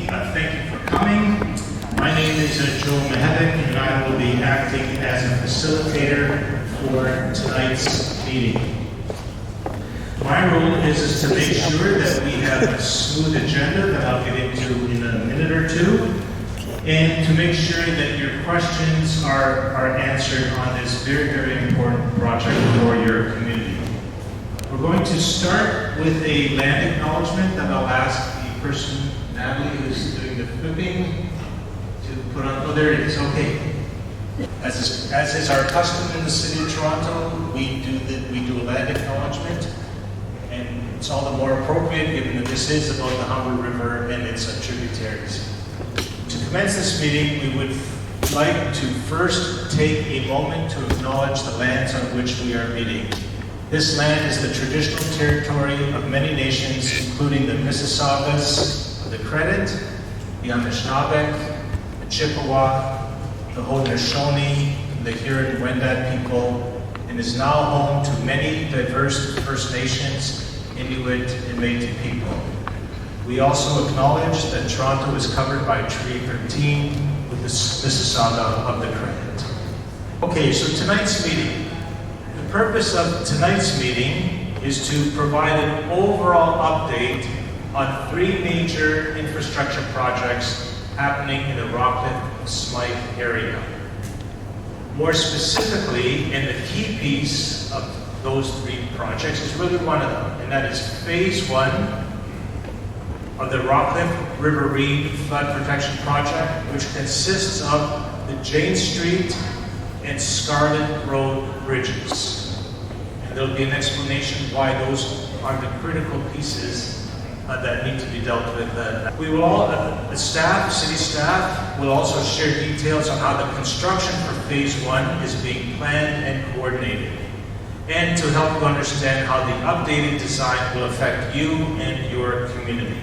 Thank you for coming. My name is Joe Mehevik, and I will be acting as a facilitator for tonight's meeting. My role is to make sure that we have a smooth agenda that I'll get into in a minute or two, and to make sure that your questions are answered on this very, very important project for your community. We're going to start with a land acknowledgement that I'll ask the person, Natalie, who's doing the flipping, to put on. Oh, there it is. Okay. As is our custom in the city of Toronto, we do a land acknowledgement, and it's all the more appropriate given that this is about the Humber River and its tributaries. To commence this meeting, we would like to first take a moment to acknowledge the lands on which we are meeting. This land is the traditional territory of many nations, including the Mississaugas, the Credit, the Anishinaabe, the Chippewa, the Haudenosaunee, the Huron-Wendat people, and is now home to many diverse First Nations, Inuit, and Métis people. We also acknowledge that Toronto is covered by Treaty 13 with the Mississauga of the Credit. Okay, so tonight's meeting. The purpose of tonight's meeting is to provide an overall update on 3 major infrastructure projects happening in the Rockcliffe-Smythe area. More specifically, and the key piece of those 3 projects is really one of them, and that is Phase 1 of the Rockcliffe River Reed Flood Protection Project, which consists of the Jane Street and Scarlett Road bridges. And there'll be an explanation why those are the critical pieces that need to be dealt with. We will all, city staff, will also share details on how the construction for Phase 1 is being planned and coordinated, and to help you understand how the updated design will affect you and your community.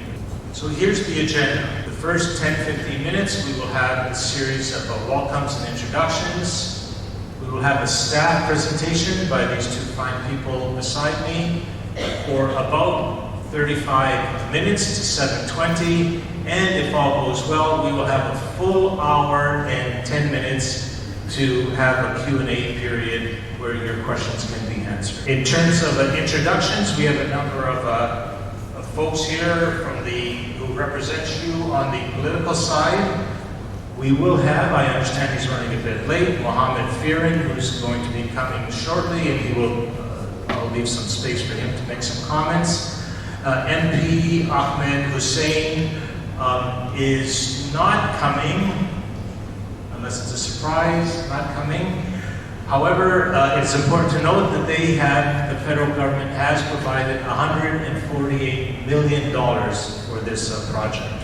So here's the agenda. The first 10-15 minutes, we will have a series of welcomes and introductions. We will have a staff presentation by these 2 fine people beside me for about 35 minutes to 7:20, and if all goes well, we will have a full hour and 10 minutes to have a Q&A period where your questions can be answered. In terms of introductions, we have a number of folks here who represent you on the political side. We will have, I understand he's running a bit late, Mohammed Firin, who's going to be coming shortly, and I'll leave some space for him to make some comments. MP Ahmed Hussein is not coming, unless it's a surprise, not coming. However, it's important to note that the federal government has provided $148 million for this project.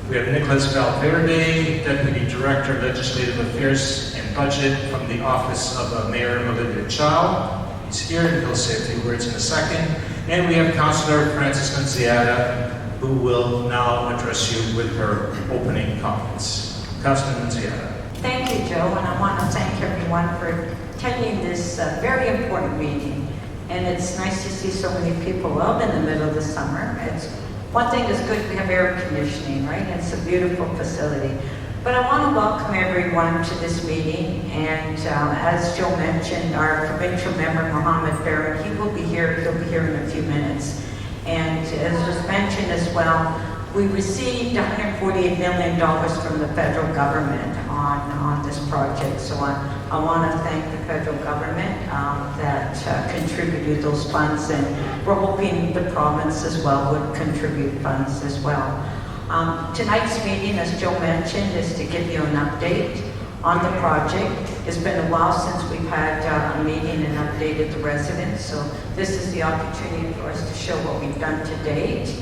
We have Nicholas Valverde, Deputy Director of Legislative Affairs and Budget from the Office of Mayor Melinda Chow. He's here and he'll say a few words in a second. And we have Councillor Francis Nunziata, who will now address you with her opening comments. Councillor Nunziata. Thank you, Joe, and I want to thank everyone for attending this very important meeting. And it's nice to see so many people out in the middle of the summer. One thing is good, we have air conditioning, right? It's a beautiful facility. But I want to welcome everyone to this meeting, and as Joe mentioned, our provincial member, Mohammed Firin, he'll be here in a few minutes. And as was mentioned as well, we received $148 million from the federal government on this project. So I want to thank the federal government that contributed those funds, and we're hoping the province as well would contribute funds as well. Tonight's meeting, as Joe mentioned, is to give you an update on the project. It's been a while since we've had a meeting and updated the residents, so this is the opportunity for us to show what we've done to date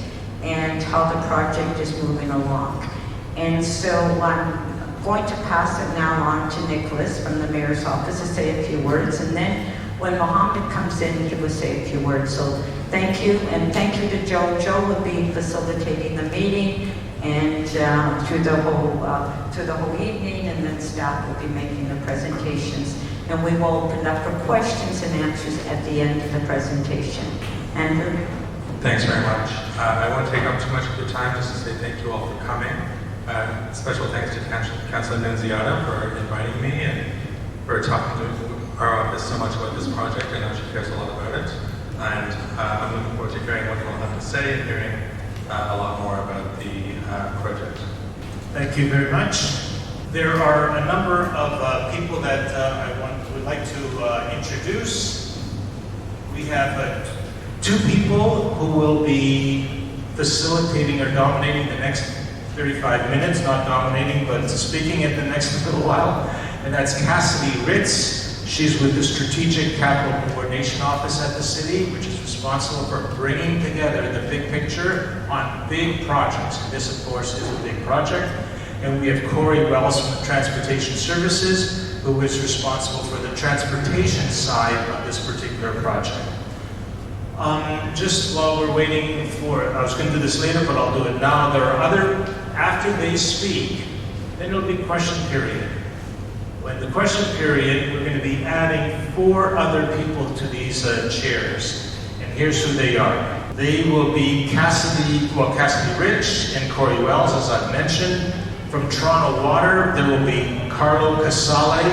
and how the project is moving along. And so I'm going to pass it now on to Nicholas from the Mayor's Office to say a few words, and then when Mohammed comes in, he will say a few words. So thank you, and thank you to Joe. Joe will be facilitating the meeting and through the whole evening, and then staff will be making the presentations. And we will open up for questions and answers at the end of the presentation. Andrew? Thanks very much. I won't take up too much of your time, just to say thank you all for coming. Special thanks to Councillor Nunziata for inviting me and for talking to our office so much about this project. I know she cares a lot about it. And I'm looking forward to hearing what you all have to say and hearing a lot more about the project. Thank you very much. There are a number of people that would like to introduce. We have 2 people who will be facilitating or dominating the next 35 minutes, not dominating, but speaking in the next little while. And that's Cassidy Ritz. She's with the Strategic Capital Coordination Office at the city, which is responsible for bringing together the big picture on big projects. And this, of course, is a big project. And we have Corey Wells from Transportation Services, who is responsible for the transportation side of this particular project. Just while we're waiting for, I was going to do this later, but I'll do it now. There are after they speak, then there'll be question period. When the question period, we're going to be adding 4 other people to these chairs. And here's who they are. They will be Cassidy Rich and Corey Wells, as I've mentioned. From Toronto Water, there will be Carlo Casale,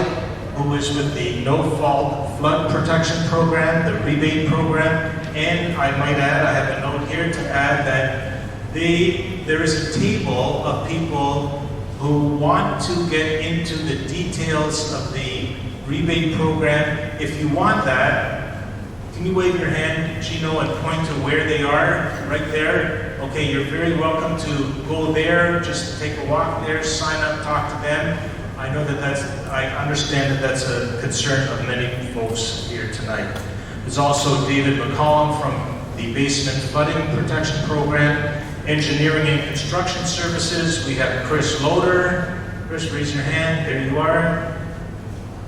who is with the No-Fault Flood Protection Program, the rebate program. And I might add, I have a note here to add that there is a table of people who want to get into the details of the rebate program. If you want that, can you wave your hand, Gino, and point to where they are? Right there? Okay, you're very welcome to go there, just take a walk there, sign up, talk to them. I know I understand that that's a concern of many folks here tonight. There's also David McCollum from the Basement Flooding Protection Program. Engineering and Construction Services, we have Chris Loader. Chris, raise your hand, there you are.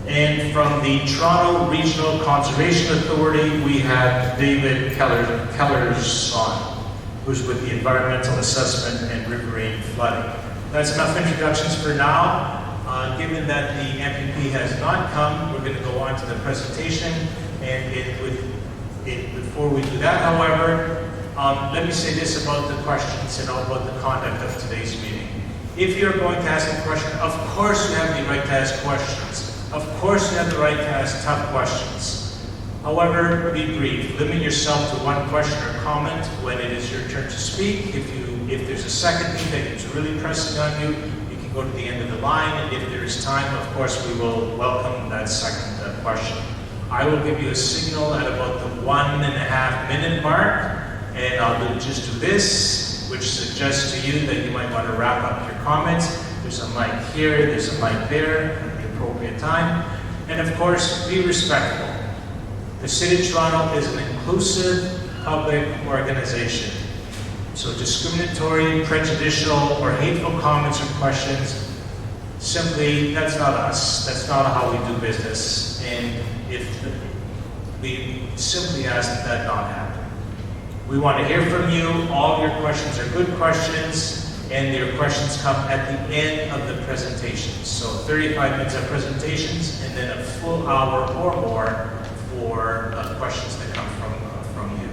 And from the Toronto Regional Conservation Authority, we have David Kellerson, who's with the Environmental Assessment and Riverine Flooding. That's enough introductions for now. Given that the MPP has not come, we're going to go on to the presentation. And before we do that, however, let me say this about the questions and about the conduct of today's meeting. If you're going to ask a question, of course you have the right to ask questions. Of course you have the right to ask tough questions. However, be brief. Limit yourself to 1 question or comment when it is your turn to speak. If there's a second thing that is really pressing on you, you can go to the end of the line. And if there is time, of course, we will welcome that second question. I will give you a signal at about the 1.5 minute mark. And I'll just do this, which suggests to you that you might want to wrap up your comments. There's a mic here, there's a mic there at the appropriate time. And of course, be respectful. The City of Toronto is an inclusive public organization. So discriminatory, prejudicial, or hateful comments or questions, simply, that's not us. That's not how we do business. And we simply ask that not happen. We want to hear from you. All your questions are good questions, and your questions come at the end of the presentation. So 35 minutes of presentations, and then a full hour or more for questions that come from you.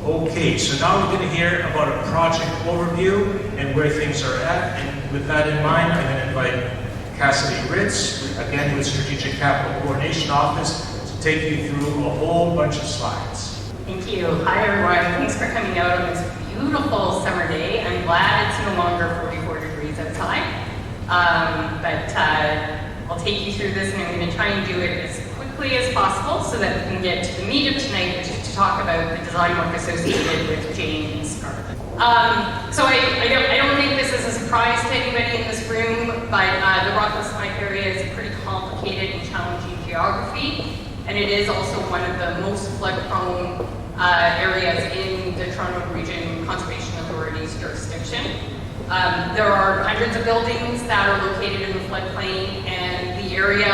Okay, so now we're going to hear about a project overview and where things are at. And with that in mind, I'm going to invite Cassidy Ritz, again with Strategic Capital Coordination Office, to take you through a whole bunch of slides. Thank you. Hi everyone. Thanks for coming out on this beautiful summer day. I'm glad it's no longer 44 degrees outside. But I'll take you through this, and I'm going to try and do it as quickly as possible so that we can get to the meat of tonight, which is to talk about the design work associated with Jane and Scarlett. So I don't think this is a surprise to anybody in this room, but the Rockcliffe area is a pretty complicated and challenging geography. And it is also one of the most flood-prone areas in the Toronto Region Conservation Authority's jurisdiction. There are hundreds of buildings that are located in the floodplain, and the area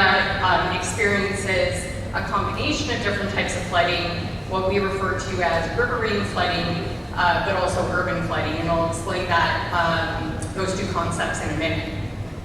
experiences a combination of different types of flooding, what we refer to as riverine flooding, but also urban flooding, and I'll explain that, those 2 concepts in a minute.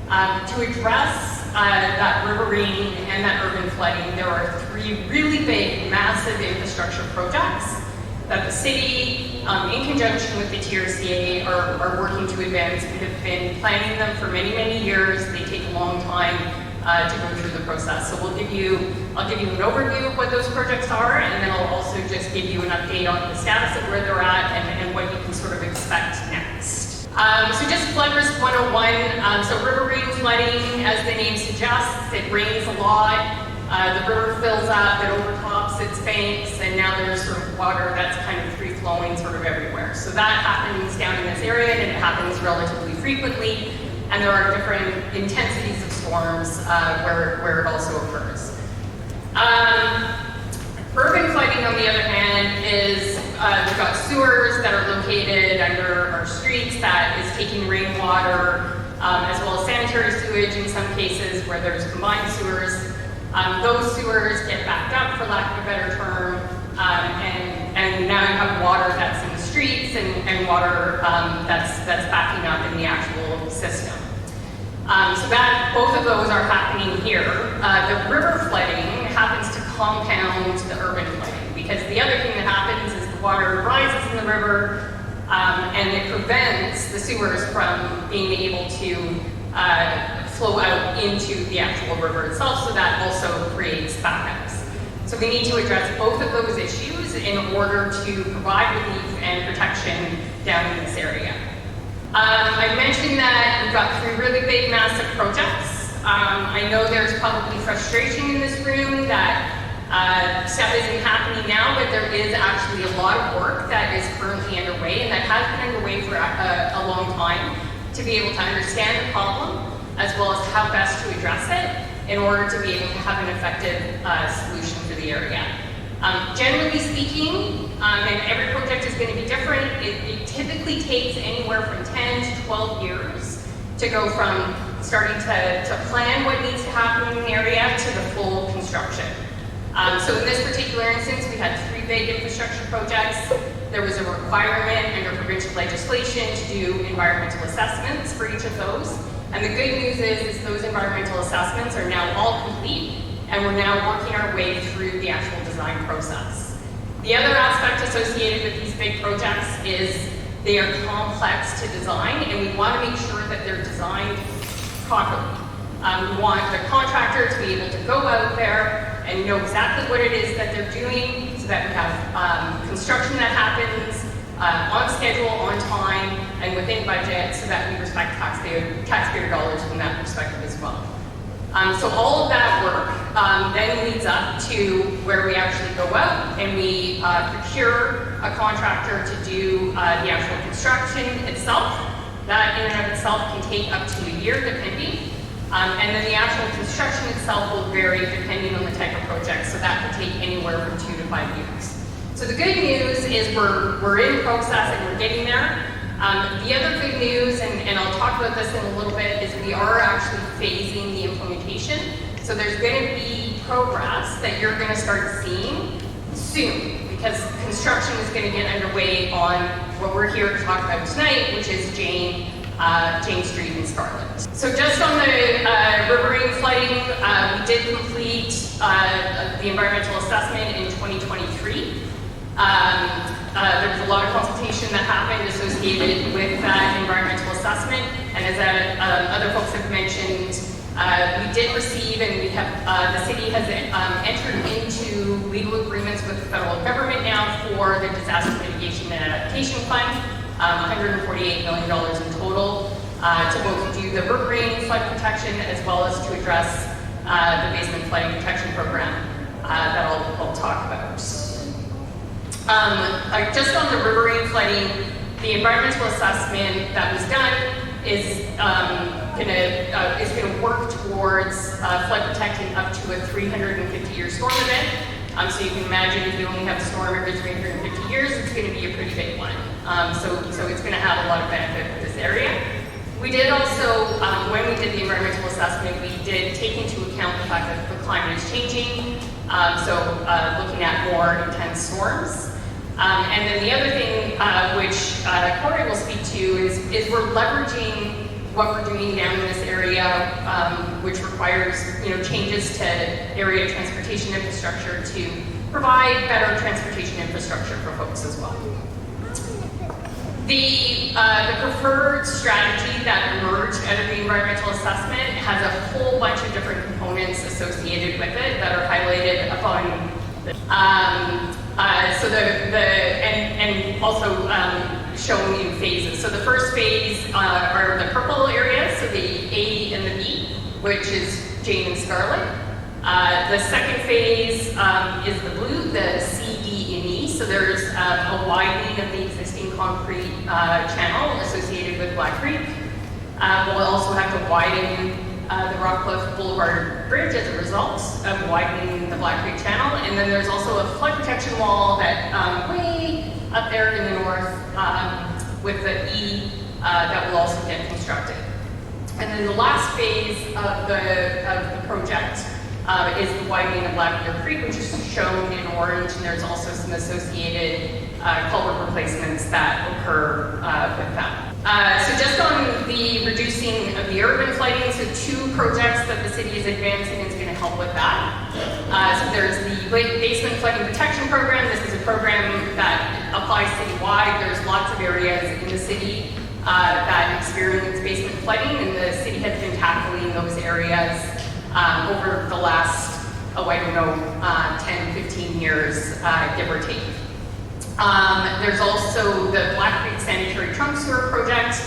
To address that riverine and that urban flooding, there are 3 really big, massive infrastructure projects that the city, in conjunction with the TRCA, are working to advance. We have been planning them for many, many years. They take a long time to go through the process. So I'll give you an overview of what those projects are, and then I'll also just give you an update on the status of where they're at and what you can sort of expect next. So just flood risk 101. So riverine flooding, as the name suggests, it rains a lot. The river fills up, it overtops its banks, and now there's sort of water that's kind of free-flowing sort of everywhere. So that happens down in this area, and it happens relatively frequently, and there are different intensities of storms where it also occurs. Urban flooding, on the other hand, is we've got sewers that are located under our streets that is taking rainwater, as well as sanitary sewage in some cases where there's combined sewers. Those sewers get backed up, for lack of a better term, and now you have water that's in the streets and water that's backing up in the actual system. So that both of those are happening here. The river flooding happens to compound the urban flooding, because the other thing that happens is the water rises in the river and it prevents the sewers from being able to flow out into the actual river itself, so that also creates backups. So we need to address both of those issues in order to provide relief and protection down in this area. I mentioned that we've got 3 really big, massive projects. I know there's probably frustration in this room that stuff isn't happening now, but there is actually a lot of work that is currently underway, and that has been underway for a long time, to be able to understand the problem, as well as how best to address it in order to be able to have an effective solution for the area. Generally speaking, and every project is going to be different, it typically takes anywhere from 10 to 12 years to go from starting to plan what needs to happen in the area to the full construction. So in this particular instance, we had 3 big infrastructure projects. There was a requirement under provincial legislation to do environmental assessments for each of those. And the good news is those environmental assessments are now all complete, and we're now working our way through the actual design process. The other aspect associated with these big projects is they are complex to design, and we want to make sure that they're designed properly. We want the contractor to be able to go out there and know exactly what it is that they're doing, so that we have construction that happens on schedule, on time, and within budget, so that we respect taxpayer dollars from that perspective as well. So all of that work then leads up to where we actually go out and we procure a contractor to do the actual construction itself. That in and of itself can take up to a year, depending. And then the actual construction itself will vary depending on the type of project, so that could take anywhere from 2 to 5 years. So the good news is we're in process and we're getting there. The other good news, and I'll talk about this in a little bit, is we are actually phasing the implementation. So there's going to be progress that you're going to start seeing soon, because construction is going to get underway on what we're here to talk about tonight, which is Jane Street in Scarlett. So just on the riverine flooding, we did complete the environmental assessment in 2023. There was a lot of consultation that happened associated with that environmental assessment, and as other folks have mentioned, we did receive, and we have the city has entered into legal agreements with the federal government now for the Disaster Mitigation and Adaptation Fund, $148 million in total, to both do the riverine flood protection as well as to address the basement flooding protection program that I'll talk about. Just on the riverine flooding, the environmental assessment that was done is going to work towards flood protecting up to a 350-year storm event. So you can imagine if you only have a storm every 350 years, it's going to be a pretty big one. So it's going to have a lot of benefit for this area. We did also, when we did the environmental assessment, we did take into account the fact that the climate is changing. Looking at more intense storms. And then the other thing, which Corey will speak to, is we're leveraging what we're doing down in this area, which requires changes to area transportation infrastructure to provide better transportation infrastructure for folks as well. The preferred strategy that emerged out of the environmental assessment has a whole bunch of different components associated with it that are highlighted up on the, and also shown in phases. So the first phase are the purple areas, so the A and the B, which is Jane and Scarlett. The second phase is the blue, the C, D, and E. So there's a widening of the existing concrete channel associated with Black Creek. We'll also have to widen the Rockcliffe Boulevard Bridge as a result of widening the Black Creek channel. And then there's also a flood protection wall that way up there in the north with the E that will also get constructed. And then the last phase of the project is the widening of Blackbeard Creek, which is shown in orange, and there's also some associated culvert replacements that occur with that. So just on the reducing of the urban flooding, so 2 projects that the city is advancing is going to help with that. So there's the basement flooding protection program. This is a program that applies citywide. There's lots of areas in the city that experience basement flooding, and the city has been tackling those areas over the last, I don't know, 10, 15 years, give or take. There's also the Black Creek Sanitary Trunk Sewer Project,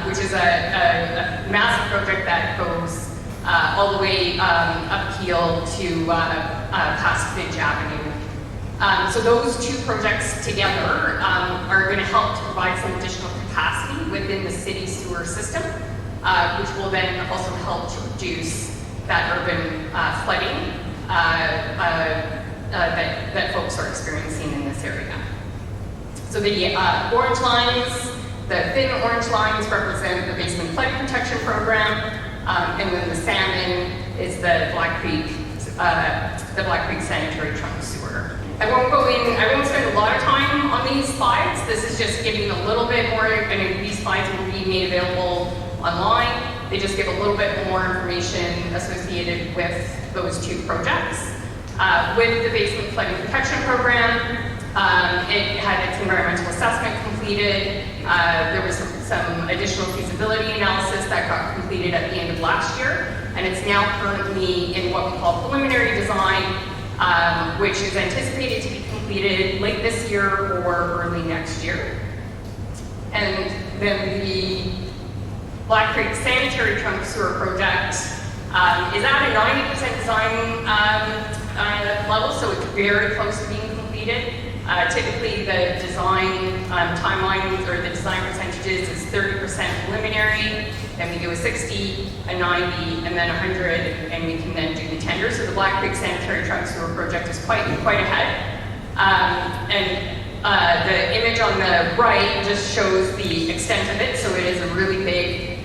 which is a massive project that goes all the way up Keel to past Finch Avenue. So those 2 projects together are going to help to provide some additional capacity within the city sewer system, which will then also help to reduce that urban flooding that folks are experiencing in this area. So the orange lines, the thin orange lines represent the basement flood protection program, and then the salmon is the Black Creek Sanitary Trunk Sewer. I won't spend a lot of time on these slides. This is just giving a little bit more, and these slides will be made available online. They just give a little bit more information associated with those 2 projects. With the basement flooding protection program, it had its environmental assessment completed. There was some additional feasibility analysis that got completed at the end of last year, and it's now currently in what we call preliminary design, which is anticipated to be completed late this year or early next year. And then the Black Creek Sanitary Trunk Sewer Project is at a 90% design level, so it's very close to being completed. Typically, the design timelines or the design percentages is 30% preliminary, then we do a 60, a 90, and then 100, and we can then do the tender. So the Black Creek Sanitary Trunk Sewer Project is quite ahead. The image on the right just shows the extent of it, so it is a really big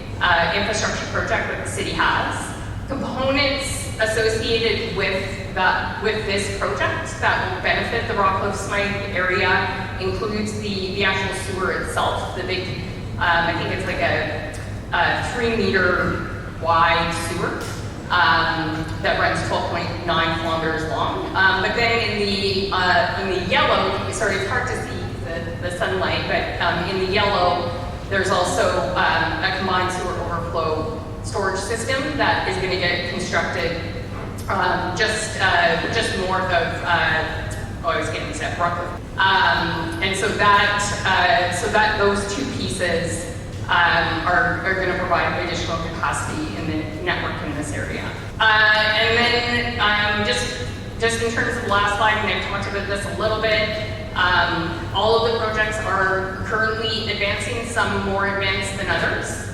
infrastructure project that the city has. Components associated with this project that will benefit the Rockcliffe Smythe area includes the actual sewer itself, the big, I think it's like a 3-meter wide sewer that runs 12.9 kilometers long. But then in the yellow, sorry, it's hard to see the sunlight, but in the yellow, there's also a combined sewer overflow storage system that is going to get constructed just north of, I was getting set, Rockcliffe. And so that those 2 pieces are going to provide additional capacity in the network in this area. And then just in terms of the last slide, and I've talked about this a little bit, all of the projects are currently advancing, some more advanced than others.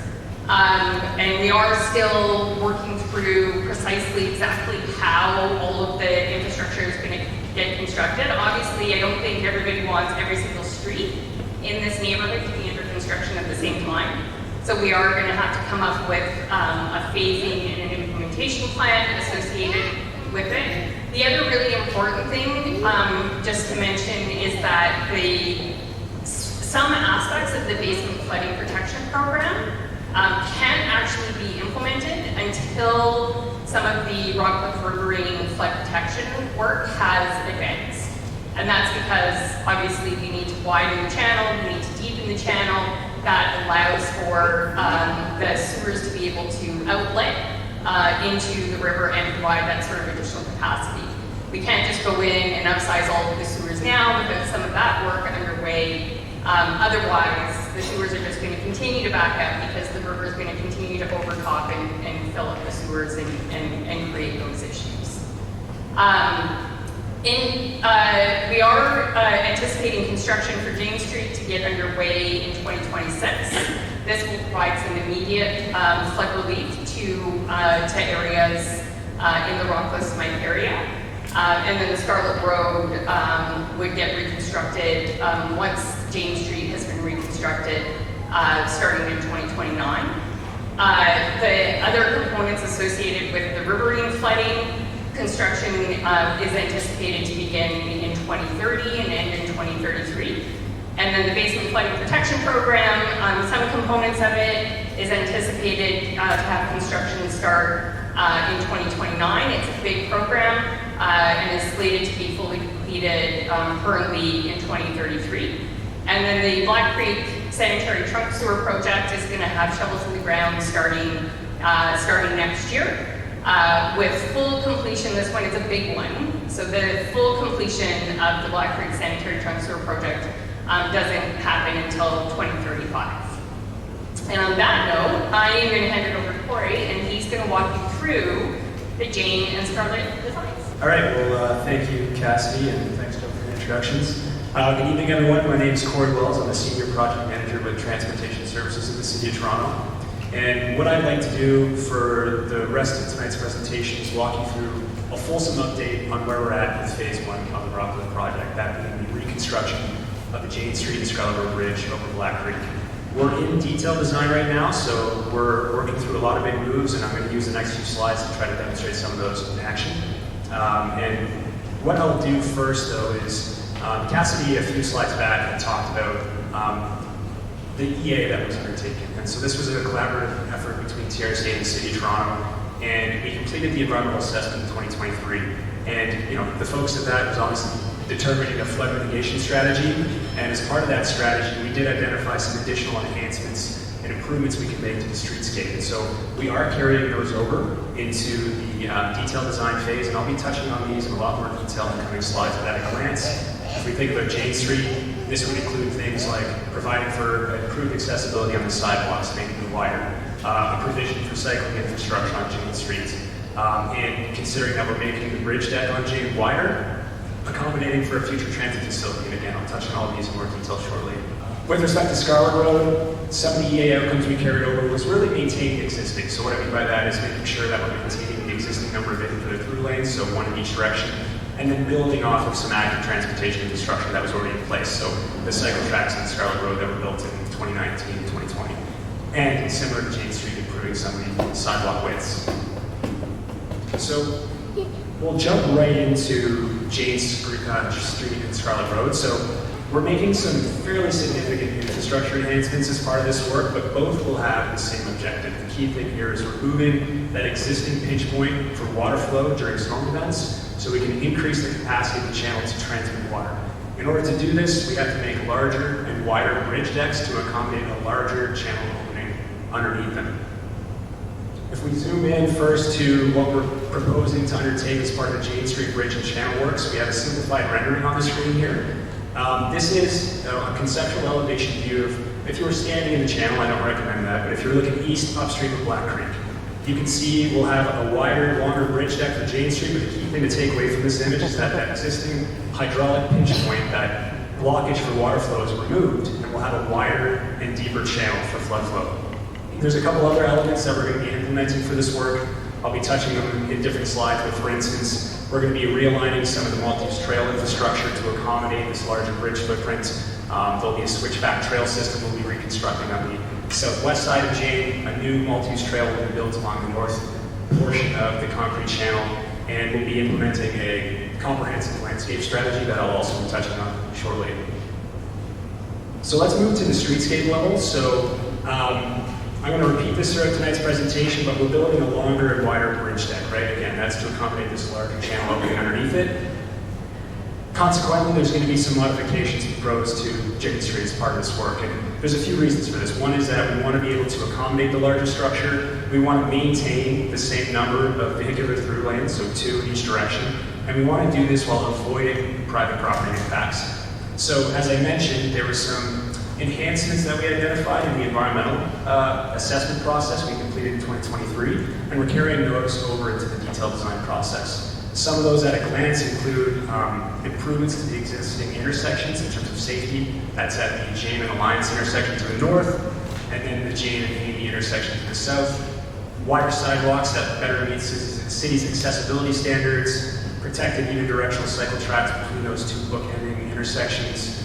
And we are still working through precisely exactly how all of the infrastructure is going to get constructed. Obviously, I don't think everybody wants every single street in this neighborhood to be under construction at the same time. So we are going to have to come up with a phasing and an implementation plan associated with it. The other really important thing, just to mention, is that some aspects of the basement flooding protection program can't actually be implemented until some of the Rockcliffe riverine flood protection work has advanced. And that's because obviously we need to widen the channel, we need to deepen the channel. That allows for the sewers to be able to outlet into the river and provide that sort of additional capacity. We can't just go in and upsize all of the sewers now without some of that work underway. Otherwise, the sewers are just going to continue to back up because the river is going to continue to overtop and fill up the sewers and create those issues. We are anticipating construction for James Street to get underway in 2026. This will provide some immediate flood relief to areas in the Rockcliffe Smythe area. And then the Scarlett Road would get reconstructed once James Street has been reconstructed, starting in 2029. The other components associated with the riverine flooding, construction is anticipated to begin in 2030 and end in 2033. And then the basement flooding protection program, some components of it is anticipated to have construction start in 2029. It's a big program and is slated to be fully completed currently in 2033. And then the Black Creek Sanitary Trunk Sewer Project is going to have shovels in the ground starting next year. With full completion, this one is a big one. So the full completion of the Black Creek Sanitary Trunk Sewer Project doesn't happen until 2035. And on that note, I am going to hand it over to Corey, and he's going to walk you through the Jane and Scarlett designs. All right, well, thank you, Cassidy, and thanks, Joe, for the introductions. Good evening, everyone. My name is Corey Wells. I'm the Senior Project Manager with Transportation Services of the City of Toronto. And what I'd like to do for the rest of tonight's presentation is walk you through a fulsome update on where we're at with Phase 1 of the Rockcliffe project, that being the reconstruction of the Jane Street and Scarlett Road Bridge over Black Creek. We're in detailed design right now, so we're working through a lot of big moves, and I'm going to use the next few slides to try to demonstrate some of those in action. And what I'll do first, though, is Cassidy, a few slides back, had talked about the EA that was undertaken. And so this was a collaborative effort between TRC and the City of Toronto, and we completed the environmental assessment in 2023. And the focus of that was obviously determining a flood mitigation strategy. And as part of that strategy, we did identify some additional enhancements and improvements we can make to the streetscape. And so we are carrying those over into the detailed design phase, and I'll be touching on these in a lot more detail in the coming slides. But at a glance, if we think about Jane Street, this would include things like providing for improved accessibility on the sidewalks, making them wider, a provision for cycling infrastructure on Jane Street, and considering that we're making the bridge deck on Jane wider, accommodating for a future transit facility. And again, I'll touch on all of these in more detail shortly. With respect to Scarlett Road, some of the EA outcomes we carried over was really maintaining existing. So what I mean by that is making sure that we're maintaining the existing number of infinite through lanes, so one in each direction, and then building off of some active transportation infrastructure that was already in place. So the cycle tracks on Scarlett Road that were built in 2019 and 2020. And similar to Jane Street, improving some of the sidewalk widths. So we'll jump right into Jane Street and Scarlett Road. So we're making some fairly significant infrastructure enhancements as part of this work, but both will have the same objective. The key thing here is removing that existing pinch point for water flow during storm events, so we can increase the capacity of the channel to transmit water. In order to do this, we have to make larger and wider bridge decks to accommodate a larger channel opening underneath them. If we zoom in first to what we're proposing to undertake as part of the Jane Street Bridge and Channel Works, we have a simplified rendering on the screen here. This is a conceptual elevation view of, if you were standing in the channel, I don't recommend that, but if you're looking east upstream of Black Creek, you can see we'll have a wider, longer bridge deck for Jane Street, but the key thing to take away from this image is that that existing hydraulic pinch point, that blockage for water flow is removed, and we'll have a wider and deeper channel for flood flow. There's a couple other elements that we're going to be implementing for this work. I'll be touching them in different slides, but for instance, we're going to be realigning some of the multi-use trail infrastructure to accommodate this larger bridge footprint. There'll be a switchback trail system we'll be reconstructing on the southwest side of Jane. A new multi-use trail will be built along the north portion of the concrete channel, and we'll be implementing a comprehensive landscape strategy that I'll also be touching on shortly. So let's move to the streetscape level. So I'm going to repeat this throughout tonight's presentation, but we're building a longer and wider bridge deck, right? Again, that's to accommodate this larger channel opening underneath it. Consequently, there's going to be some modifications proposed to Chicken Street as part of this work, and there's a few reasons for this. One is that we want to be able to accommodate the larger structure. We want to maintain the same number of vehicular through lanes, so 2 in each direction, and we want to do this while avoiding private property impacts. So, as I mentioned, there were some enhancements that we identified in the environmental assessment process we completed in 2023, and we're carrying those over into the detailed design process. Some of those at a glance include improvements to the existing intersections in terms of safety. That's at the Jane and Alliance intersection to the north, and then the Jane and Haney intersection to the south. Wider sidewalks that better meet the city's accessibility standards, protected unidirectional cycle tracks between those 2 bookending intersections.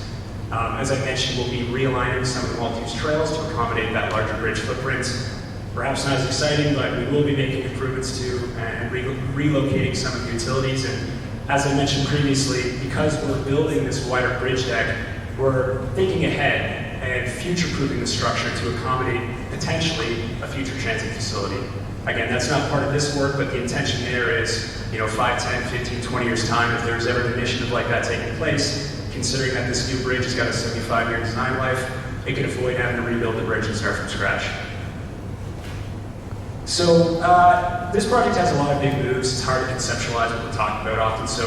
As I mentioned, we'll be realigning some of the multi-use trails to accommodate that larger bridge footprint. Perhaps not as exciting, but we will be making improvements to and relocating some of the utilities. And as I mentioned previously, because we're building this wider bridge deck, we're thinking ahead and future-proofing the structure to accommodate potentially a future transit facility. Again, that's not part of this work, but the intention there is, 5, 10, 15, 20 years time, if there's ever an initiative like that taking place, considering that this new bridge has got a 75-year design life, it could avoid having to rebuild the bridge and start from scratch. So this project has a lot of big moves. It's hard to conceptualize what we're talking about often. So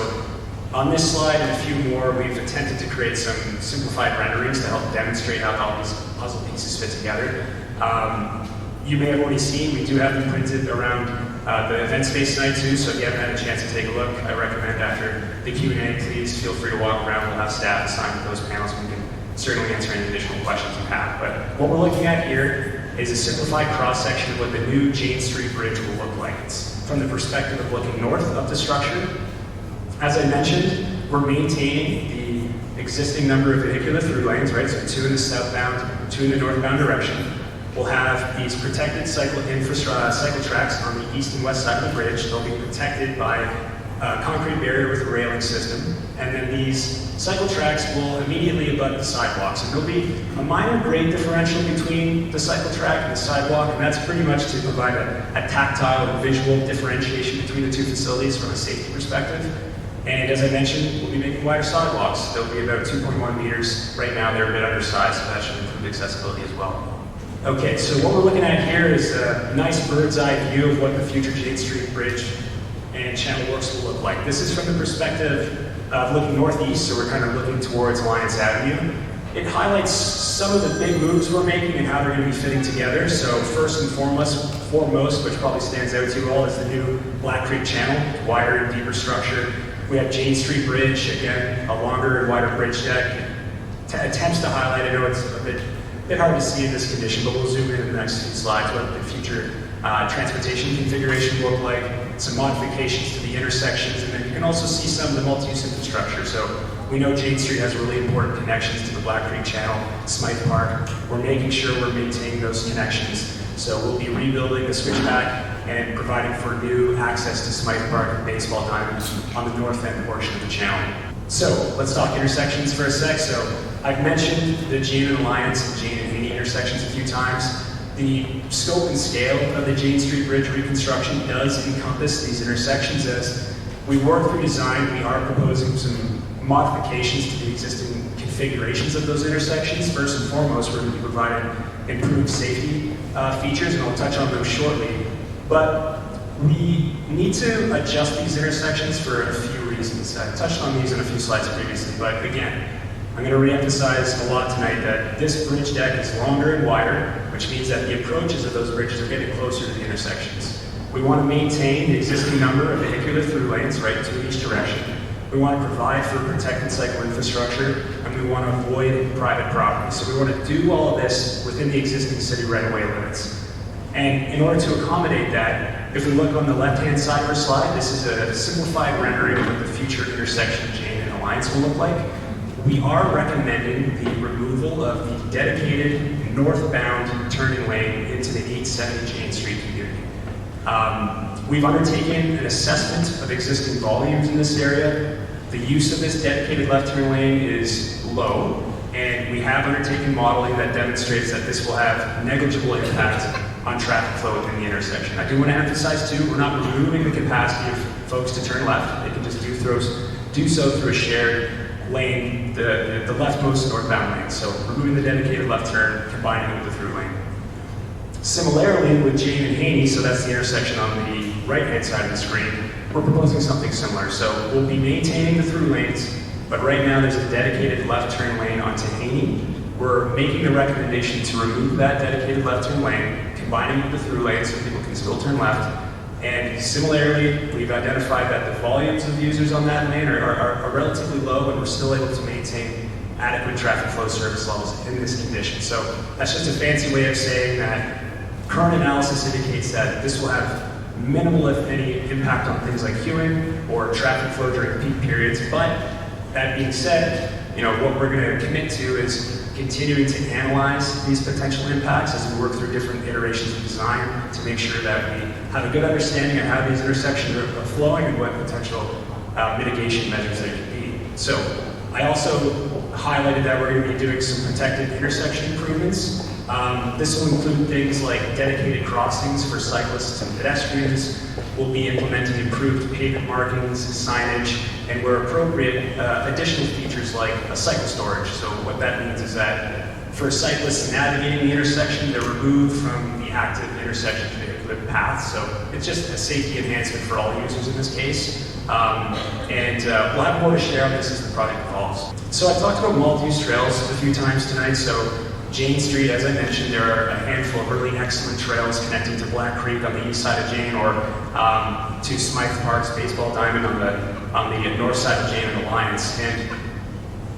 on this slide and a few more, we've attempted to create some simplified renderings to help demonstrate how all these puzzle pieces fit together. You may have already seen, we do have them printed around the event space tonight too, so if you haven't had a chance to take a look, I recommend after the Q&A, please feel free to walk around. We'll have staff assigned to those panels and we can certainly answer any additional questions you have. But what we're looking at here is a simplified cross-section of what the new Jane Street Bridge will look like. It's from the perspective of looking north of the structure. As I mentioned, we're maintaining the existing number of vehicular through lanes, right? So 2 in the southbound, 2 in the northbound direction. We'll have these protected cycle tracks on the east and west side of the bridge. They'll be protected by a concrete barrier with a railing system. And then these cycle tracks will immediately abut the sidewalks. And there'll be a minor grade differential between the cycle track and the sidewalk, and that's pretty much to provide a tactile and visual differentiation between the 2 facilities from a safety perspective. And as I mentioned, we'll be making wider sidewalks. They'll be about 2.1 meters. Right now, they're a bit undersized, so that should improve accessibility as well. Okay, so what we're looking at here is a nice bird's eye view of what the future Jane Street Bridge and Channel Works will look like. This is from the perspective of looking northeast, so we're kind of looking towards Alliance Avenue. It highlights some of the big moves we're making and how they're going to be fitting together. So first and foremost, which probably stands out to you all, is the new Black Creek Channel, wider and deeper structure. We have Jane Street Bridge, again, a longer and wider bridge deck. Attempts to highlight, I know it's a bit hard to see in this condition, but we'll zoom in the next few slides what the future transportation configuration will look like, some modifications to the intersections, and then you can also see some of the multi-use infrastructure. So we know Jane Street has really important connections to the Black Creek Channel, Smythe Park. We're making sure we're maintaining those connections. So we'll be rebuilding the switchback and providing for new access to Smythe Park and baseball diamonds on the north end portion of the channel. So let's talk intersections for a sec. So I've mentioned the Jane and Alliance and Jane and Haney intersections a few times. The scope and scale of the Jane Street Bridge reconstruction does encompass these intersections. As we work through design, we are proposing some modifications to the existing configurations of those intersections. First and foremost, we're going to be providing improved safety features, and I'll touch on those shortly. But we need to adjust these intersections for a few reasons. I touched on these in a few slides previously, but again, I'm going to re-emphasize a lot tonight that this bridge deck is longer and wider, which means that the approaches of those bridges are getting closer to the intersections. We want to maintain the existing number of vehicular through lanes, right, 2 in each direction. We want to provide for protected cycle infrastructure, and we want to avoid private property. So we want to do all of this within the existing city right-of-way limits. And in order to accommodate that, if we look on the left-hand side of our slide, this is a simplified rendering of what the future intersection of Jane and Alliance will look like. We are recommending the removal of the dedicated northbound turning lane into the 870 Jane Street community. We've undertaken an assessment of existing volumes in this area. The use of this dedicated left turn lane is low, And we have undertaken modeling that demonstrates that this will have negligible impact on traffic flow within the intersection. I do want to emphasize too, we're not removing the capacity of folks to turn left. They can just do so through a shared lane, the leftmost northbound lane. So removing the dedicated left turn, combining it with the through lane. Similarly, with Jane and Haney, so that's the intersection on the right-hand side of the screen, we're proposing something similar. So we'll be maintaining the through lanes, but right now there's a dedicated left turn lane onto Haney. We're making the recommendation to remove that dedicated left turn lane, combining it with the through lane so people can still turn left. And similarly, we've identified that the volumes of users on that lane are relatively low, and we're still able to maintain adequate traffic flow service levels in this condition. So that's just a fancy way of saying that current analysis indicates that this will have minimal, if any, impact on things like queuing or traffic flow during peak periods. But that being said, what we're going to commit to is continuing to analyze these potential impacts as we work through different iterations of design to make sure that we have a good understanding of how these intersections are flowing and what potential mitigation measures there could be. So I also highlighted that we're going to be doing some protected intersection improvements. This will include things like dedicated crossings for cyclists and pedestrians. We'll be implementing improved pavement markings, signage, and where appropriate, additional features like a cycle storage. So what that means is that for cyclists navigating the intersection, they're removed from the active intersection vehicular path. So it's just a safety enhancement for all users in this case. We'll have more to share on this as the project evolves. So I talked about multi-use trails a few times tonight. So Jane Street, as I mentioned, there are a handful of really excellent trails connecting to Black Creek on the east side of Jane, or to Smythe Park's Baseball Diamond on the north side of Jane and Alliance. And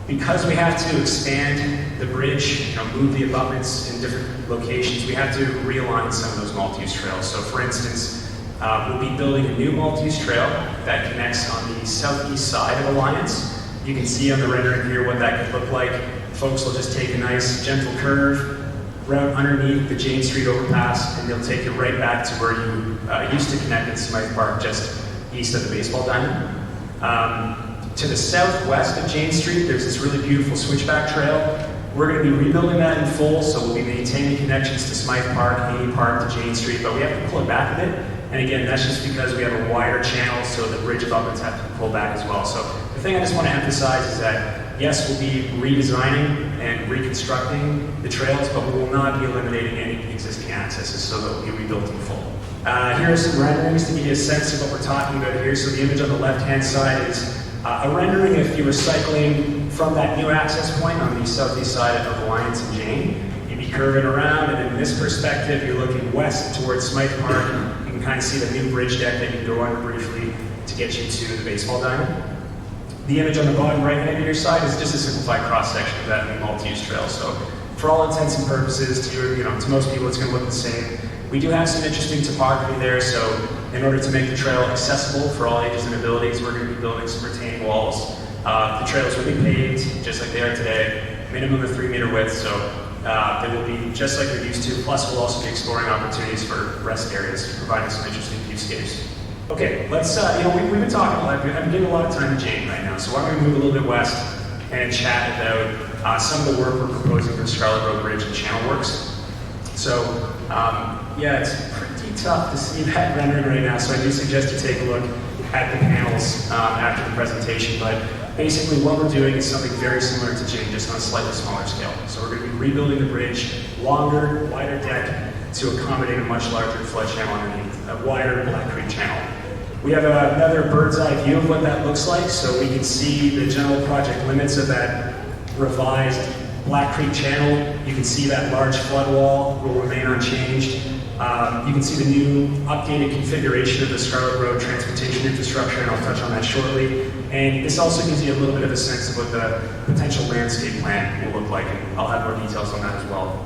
because we have to expand the bridge, move the abutments in different locations, we have to realign some of those multi-use trails. So for instance, we'll be building a new multi-use trail that connects on the southeast side of Alliance. You can see on the rendering here what that could look like. Folks will just take a nice gentle curve route underneath the Jane Street overpass, and they'll take you right back to where you used to connect at Smythe Park, just east of the Baseball Diamond. To the southwest of Jane Street, there's this really beautiful switchback trail. We're going to be rebuilding that in full, so we'll be maintaining connections to Smythe Park, Haney Park, to Jane Street, but we have to pull it back a bit. And again, that's just because we have a wider channel, so the bridge abutments have to be pulled back as well. So the thing I just want to emphasize is that, yes, we'll be redesigning and reconstructing the trails, but we will not be eliminating any existing accesses, so they'll be rebuilt in full. Here are some renderings to give you a sense of what we're talking about here. So the image on the left-hand side is a rendering if you were cycling from that new access point on the southeast side of Alliance and Jane. You'd be curving around, and in this perspective, you're looking west towards Smythe Park. You can kind of see the new bridge deck that you can go under briefly to get you to the Baseball Diamond. The image on the bottom right-hand of your side is just a simplified cross-section of that new multi-use trail. So for all intents and purposes, to most people, it's going to look the same. We do have some interesting topography there, so in order to make the trail accessible for all ages and abilities, we're going to be building some retaining walls. The trails will be paved, just like they are today, minimum of 3-meter width, so they will be just like they're used to. Plus, we'll also be exploring opportunities for rest areas, providing some interesting viewscapes. Okay, let's, we've been talking a lot. I've been giving a lot of time to Jane right now, so why don't we move a little bit west and chat about some of the work we're proposing for the Scarlett Road Bridge and Channel Works. So, it's pretty tough to see that rendering right now, so I do suggest you take a look at the panels after the presentation. But basically what we're doing is something very similar to Jane, just on a slightly smaller scale. So we're going to be rebuilding the bridge, longer, wider deck to accommodate a much larger flood channel underneath, a wider Black Creek channel. We have another bird's eye view of what that looks like, so we can see the general project limits of that revised Black Creek channel. You can see that large flood wall will remain unchanged. You can see the new updated configuration of the Scarlett Road transportation infrastructure, and I'll touch on that shortly. And this also gives you a little bit of a sense of what the potential landscape plan will look like, and I'll have more details on that as well.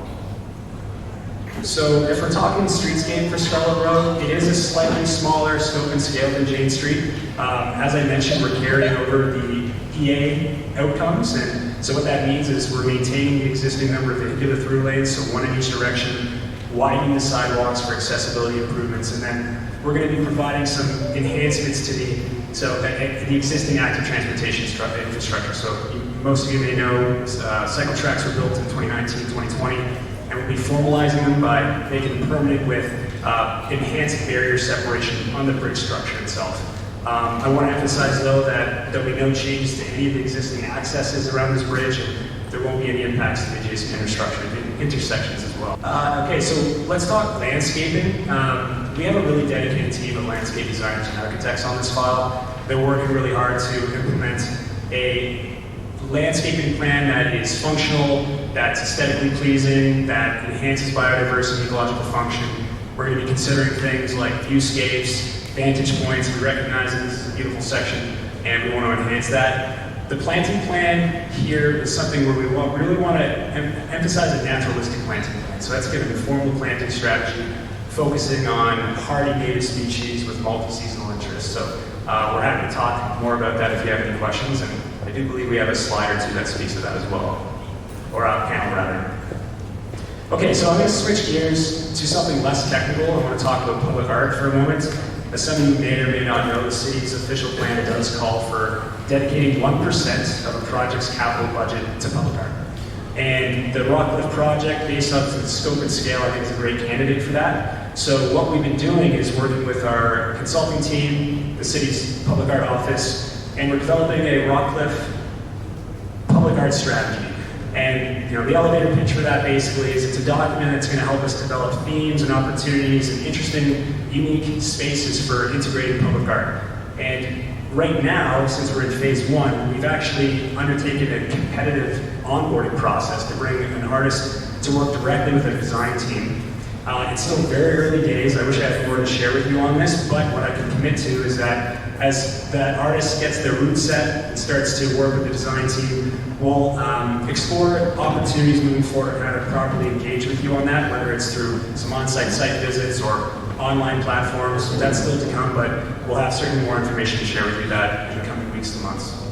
So if we're talking streetscape for Scarlett Road, it is a slightly smaller scope and scale than Jane Street. As I mentioned, we're carrying over the PA outcomes, and so what that means is we're maintaining the existing number of vehicular through lanes, so one in each direction, widening the sidewalks for accessibility improvements, and then we're going to be providing some enhancements to the existing active transportation infrastructure. So you most of you may know, cycle tracks were built in 2019, 2020, and we'll be formalizing them by making them permanent with enhanced barrier separation on the bridge structure itself. I want to emphasize, though, that there'll be no changes to any of the existing accesses around this bridge, and there won't be any impacts to the adjacent infrastructure, the intersections as well. Okay, so let's talk landscaping. We have a really dedicated team of landscape designers and architects on this file. They're working really hard to implement a landscaping plan that is functional, that's aesthetically pleasing, that enhances biodiversity and ecological function. We're going to be considering things like viewscapes, vantage points. We recognize that this is a beautiful section and we want to enhance that. The planting plan here is something where we really want to emphasize a naturalistic planting plan. So that's going to inform the planting strategy, focusing on hardy native species with multi-seasonal interests. So we're happy to talk more about that if you have any questions, and I do believe we have a slide or two that speaks to that as well, or a panel rather. Okay, so I'm going to switch gears to something less technical. I want to talk about public art for a moment. As some of you may or may not know, the city's official plan does call for dedicating 1% of a project's capital budget to public art. And the Rockcliffe project, based on its scope and scale, I think is a great candidate for that. So what we've been doing is working with our consulting team, the city's public art office, and we're developing a Rockcliffe public art strategy. And the elevator pitch for that basically is it's a document that's going to help us develop themes and opportunities and interesting, unique spaces for integrated public art. And right now, since we're in phase 1, we've actually undertaken a competitive onboarding process to bring an artist to work directly with a design team. It's still very early days. I wish I had more to share with you on this, but what I can commit to is that as that artist gets their roots set and starts to work with the design team, we'll explore opportunities moving forward to kind of properly engage with you on that, whether it's through some on-site site visits or online platforms. That's still to come, but we'll have certainly more information to share with you that in the coming weeks and months.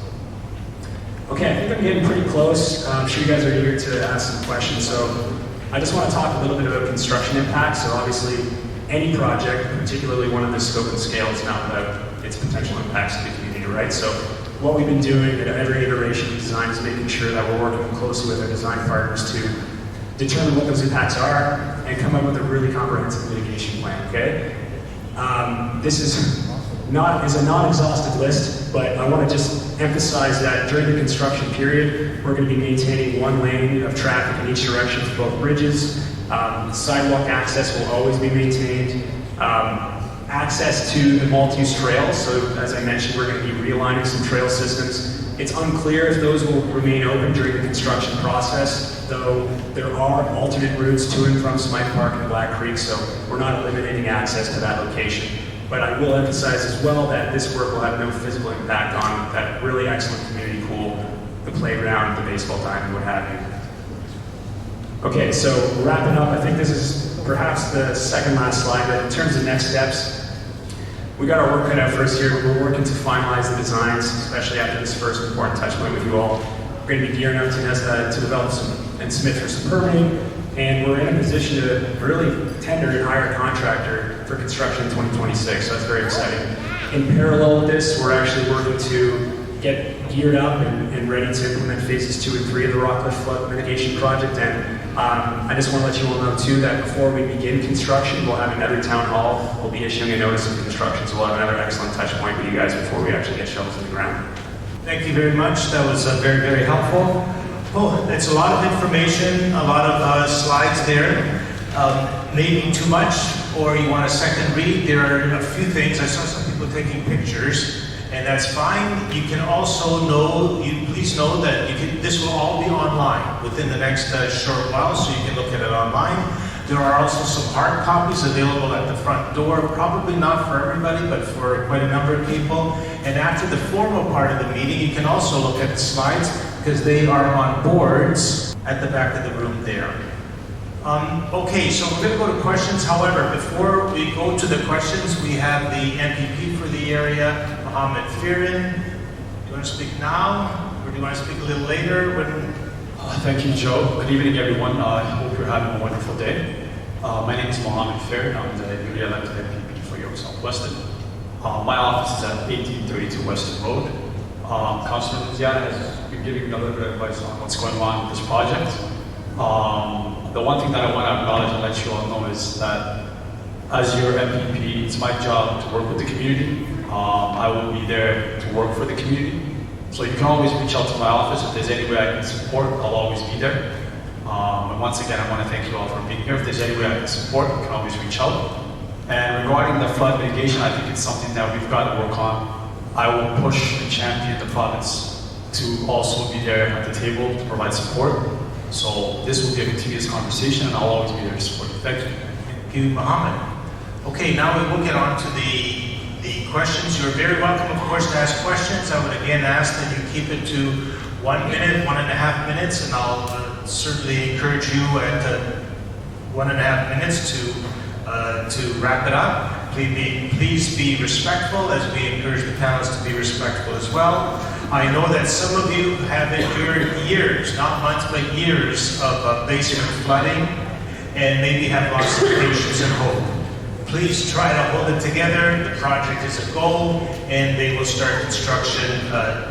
Okay, I think I'm getting pretty close. I'm sure you guys are eager to ask some questions, so I just want to talk a little bit about construction impacts. So obviously, any project, particularly one of this scope and scale, is not without its potential impacts to the community, right? So what we've been doing at every iteration of design is making sure that we're working closely with our design partners to determine what those impacts are and come up with a really comprehensive mitigation plan, okay? This is a non-exhaustive list, but I want to just emphasize that during the construction period, we're going to be maintaining one lane of traffic in each direction for both bridges. Sidewalk access will always be maintained. Access to the multi-use trails, so as I mentioned, we're going to be realigning some trail systems. It's unclear if those will remain open during the construction process, though there are alternate routes to and from Smythe Park and Black Creek, so we're not eliminating access to that location. But I will emphasize as well that this work will have no physical impact on that really excellent community pool, the playground, the baseball diamond, what have you. Okay, so wrapping up, I think this is perhaps the second last slide, but in terms of next steps, we got our work cut out first here. We're working to finalize the designs, especially after this first important touch point with you all. We're going to be gearing up to develop some and submit for some permitting, and we're in a position to really tender and hire a contractor for construction in 2026, so that's very exciting. In parallel with this, we're actually working to get geared up and ready to implement phases 2 and 3 of the Rockcliffe flood mitigation project. And I just want to let you all know too that before we begin construction, we'll have another town hall. We'll be issuing a notice of construction, so we'll have another excellent touch point with you guys before we actually get shovels in the ground. Thank you very much. That was very, very helpful. Oh, it's a lot of information, a lot of slides there. Maybe too much, or you want a second read. There are a few things. I saw some people taking pictures, and that's fine. You can also please know that this will all be online within the next short while, so you can look at it online. There are also some hard copies available at the front door, probably not for everybody, but for quite a number of people. And after the formal part of the meeting, you can also look at the slides, because they are on boards at the back of the room there. Okay, so we're going to go to questions. However, before we go to the questions, we have the MPP for the area, Mohammed Firin. Do you want to speak now, or do you want to speak a little later? Thank you, Joe. Good evening, everyone. I hope you're having a wonderful day. My name is Mohammed Firin. I'm the newly elected MPP for York Southwestern. My office is at 1832 Western Road. Councillor Nunziata has been giving me a little bit of advice on what's going on with this project. The one thing that I want to acknowledge and let you all know is that as your MPP, it's my job to work with the community. I will be there to work for the community. So you can always reach out to my office. If there's any way I can support, I'll always be there. And once again, I want to thank you all for being here. If there's any way I can support, you can always reach out. And regarding the flood mitigation, I think it's something that we've got to work on. I will push and champion the province to also be there at the table to provide support. So this will be a continuous conversation, and I'll always be there to support you. Thank you. Thank you, Mohammed. Okay, now we will get on to the questions. You're very welcome, of course, to ask questions. I would again ask that you keep it to 1 minute, 1.5 minutes, and I'll certainly encourage you at 1.5 minutes to wrap it up. Please be respectful, as we encourage the panelists to be respectful as well. I know that some of you have endured years, not months, but years of basement flooding, and maybe have lost some patience and hope. Please try to hold it together. The project is a goal, and they will start construction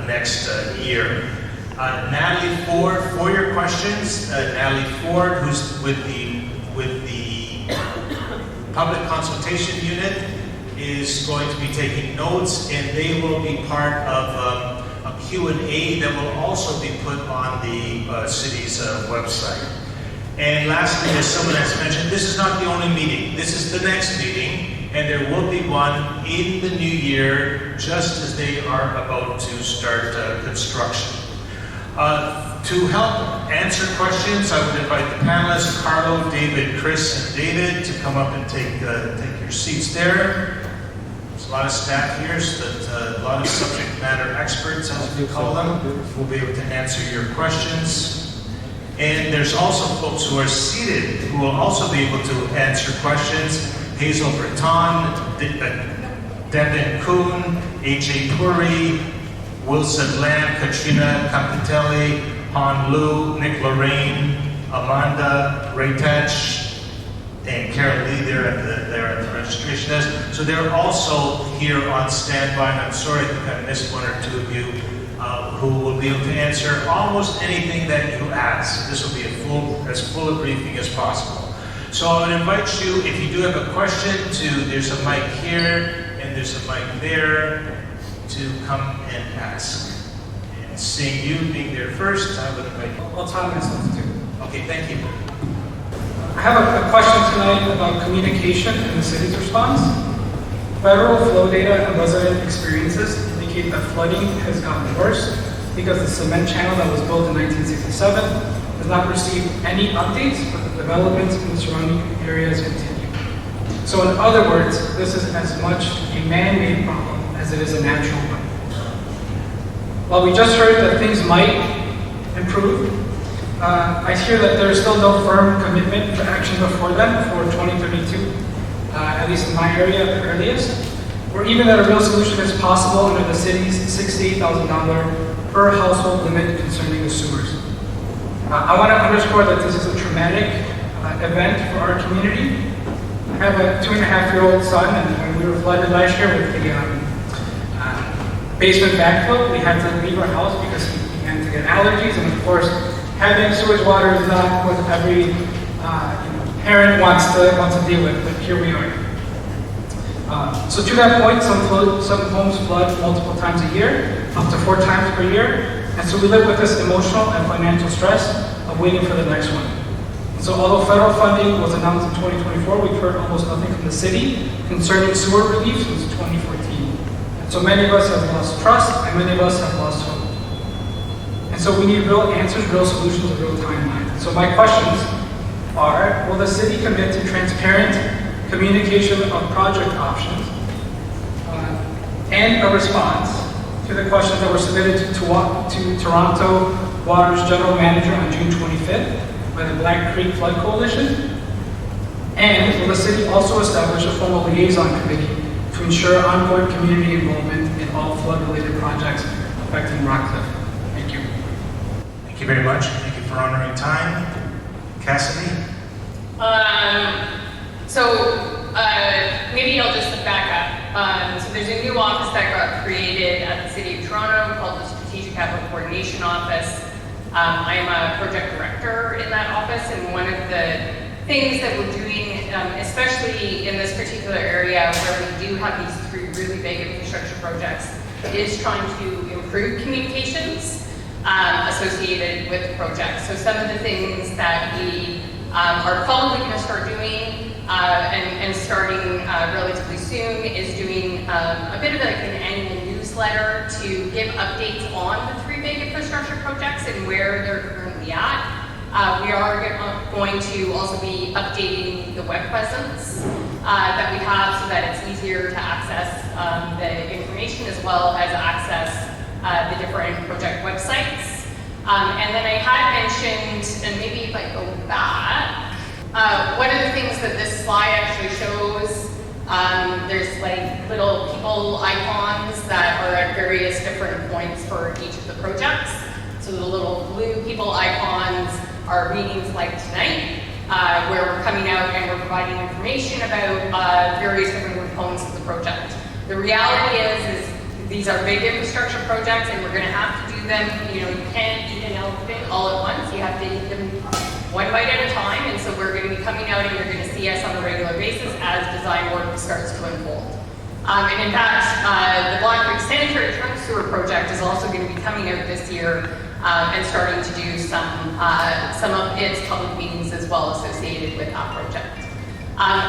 next year. Natalie Ford, for your questions. Natalie Ford, who's with the Public Consultation Unit, is going to be taking notes, and they will be part of a Q&A that will also be put on the city's website. And lastly, as someone has mentioned, this is not the only meeting. This is the next meeting, and there will be one in the new year, just as they are about to start construction. To help answer questions, I would invite the panelists, Carlo, David, Chris, and David, to come up and take your seats there. There's a lot of staff here, so that a lot of subject matter experts, as we call them, will be able to answer your questions. And there's also folks who are seated who will also be able to answer questions. Hazel Breton, Devin Kuhn, H.A. Puri, Wilson Lamb, Katrina Campitelli, Han Lu, Nick Lorraine, Amanda Raytach, and Karen Lee there at the registration desk. So they're also here on standby, and I'm sorry if I missed one or two of you who will be able to answer almost anything that you ask. This will be as full a briefing as possible. So I would invite you, if you do have a question, there's a mic here and there's a mic there, to come and ask. And seeing you being there first, I would invite you. I'll time myself too. Okay, thank you. I have a question tonight about communication and the city's response. Federal flow data and resident experiences indicate that flooding has gotten worse because the cement channel that was built in 1967 has not received any updates, but the developments in the surrounding areas continue. So in other words, this is as much a man-made problem as it is a natural one. While we just heard that things might improve, I hear that there is still no firm commitment for action before them for 2032, at least in my area at the earliest, or even that a real solution is possible under the city's $68,000 per household limit concerning the sewers. I want to underscore that this is a traumatic event for our community. I have a 2.5-year-old son, and when we were flooded last year with the basement backflow, we had to leave our house because he began to get allergies, and of course, having sewage water is not what every parent wants to deal with, but here we are. So to that point, some homes flood multiple times a year, up to 4 times per year, and so we live with this emotional and financial stress of waiting for the next one. And so although federal funding was announced in 2024, we've heard almost nothing from the city concerning sewer relief since 2014. And so many of us have lost trust, and many of us have lost hope. And so we need real answers, real solutions, a real timeline. So my questions are, will the city commit to transparent communication of project options and a response to the questions that were submitted to Toronto Water's General Manager on June 25th by the Black Creek Flood Coalition? And will the city also establish a formal liaison committee to ensure ongoing community involvement in all flood-related projects affecting Rockcliffe? Thank you. Thank you very much. Thank you for honoring time. Cassidy? Maybe I'll just back up. So there's a new office that got created at the City of Toronto called the Strategic Capital Coordination Office. I am a project director in that office, and one of the things that we're doing, especially in this particular area where we do have these 3 really big infrastructure projects, is trying to improve communications associated with the project. So some of the things that we are probably going to start doing and starting relatively soon is doing a bit of like an annual newsletter to give updates on the 3 big infrastructure projects and where they're currently at. We are going to also be updating the web presence that we have so that it's easier to access the information as well as access the different project websites. And then I had mentioned, and maybe if I go back, one of the things that this slide actually shows, there's like little people icons that are at various different points for each of the projects. So the little blue people icons are meetings like tonight, where we're coming out and we're providing information about various different components of the project. The reality is these are big infrastructure projects and we're going to have to do them, you can't eat an elephant all at once. You have to eat them one bite at a time, and so we're going to be coming out and you're going to see us on a regular basis as design work starts to unfold. And in fact, the Black Creek Sanitary Trunk Sewer project is also going to be coming out this year and starting to do some of its public meetings as well associated with that project.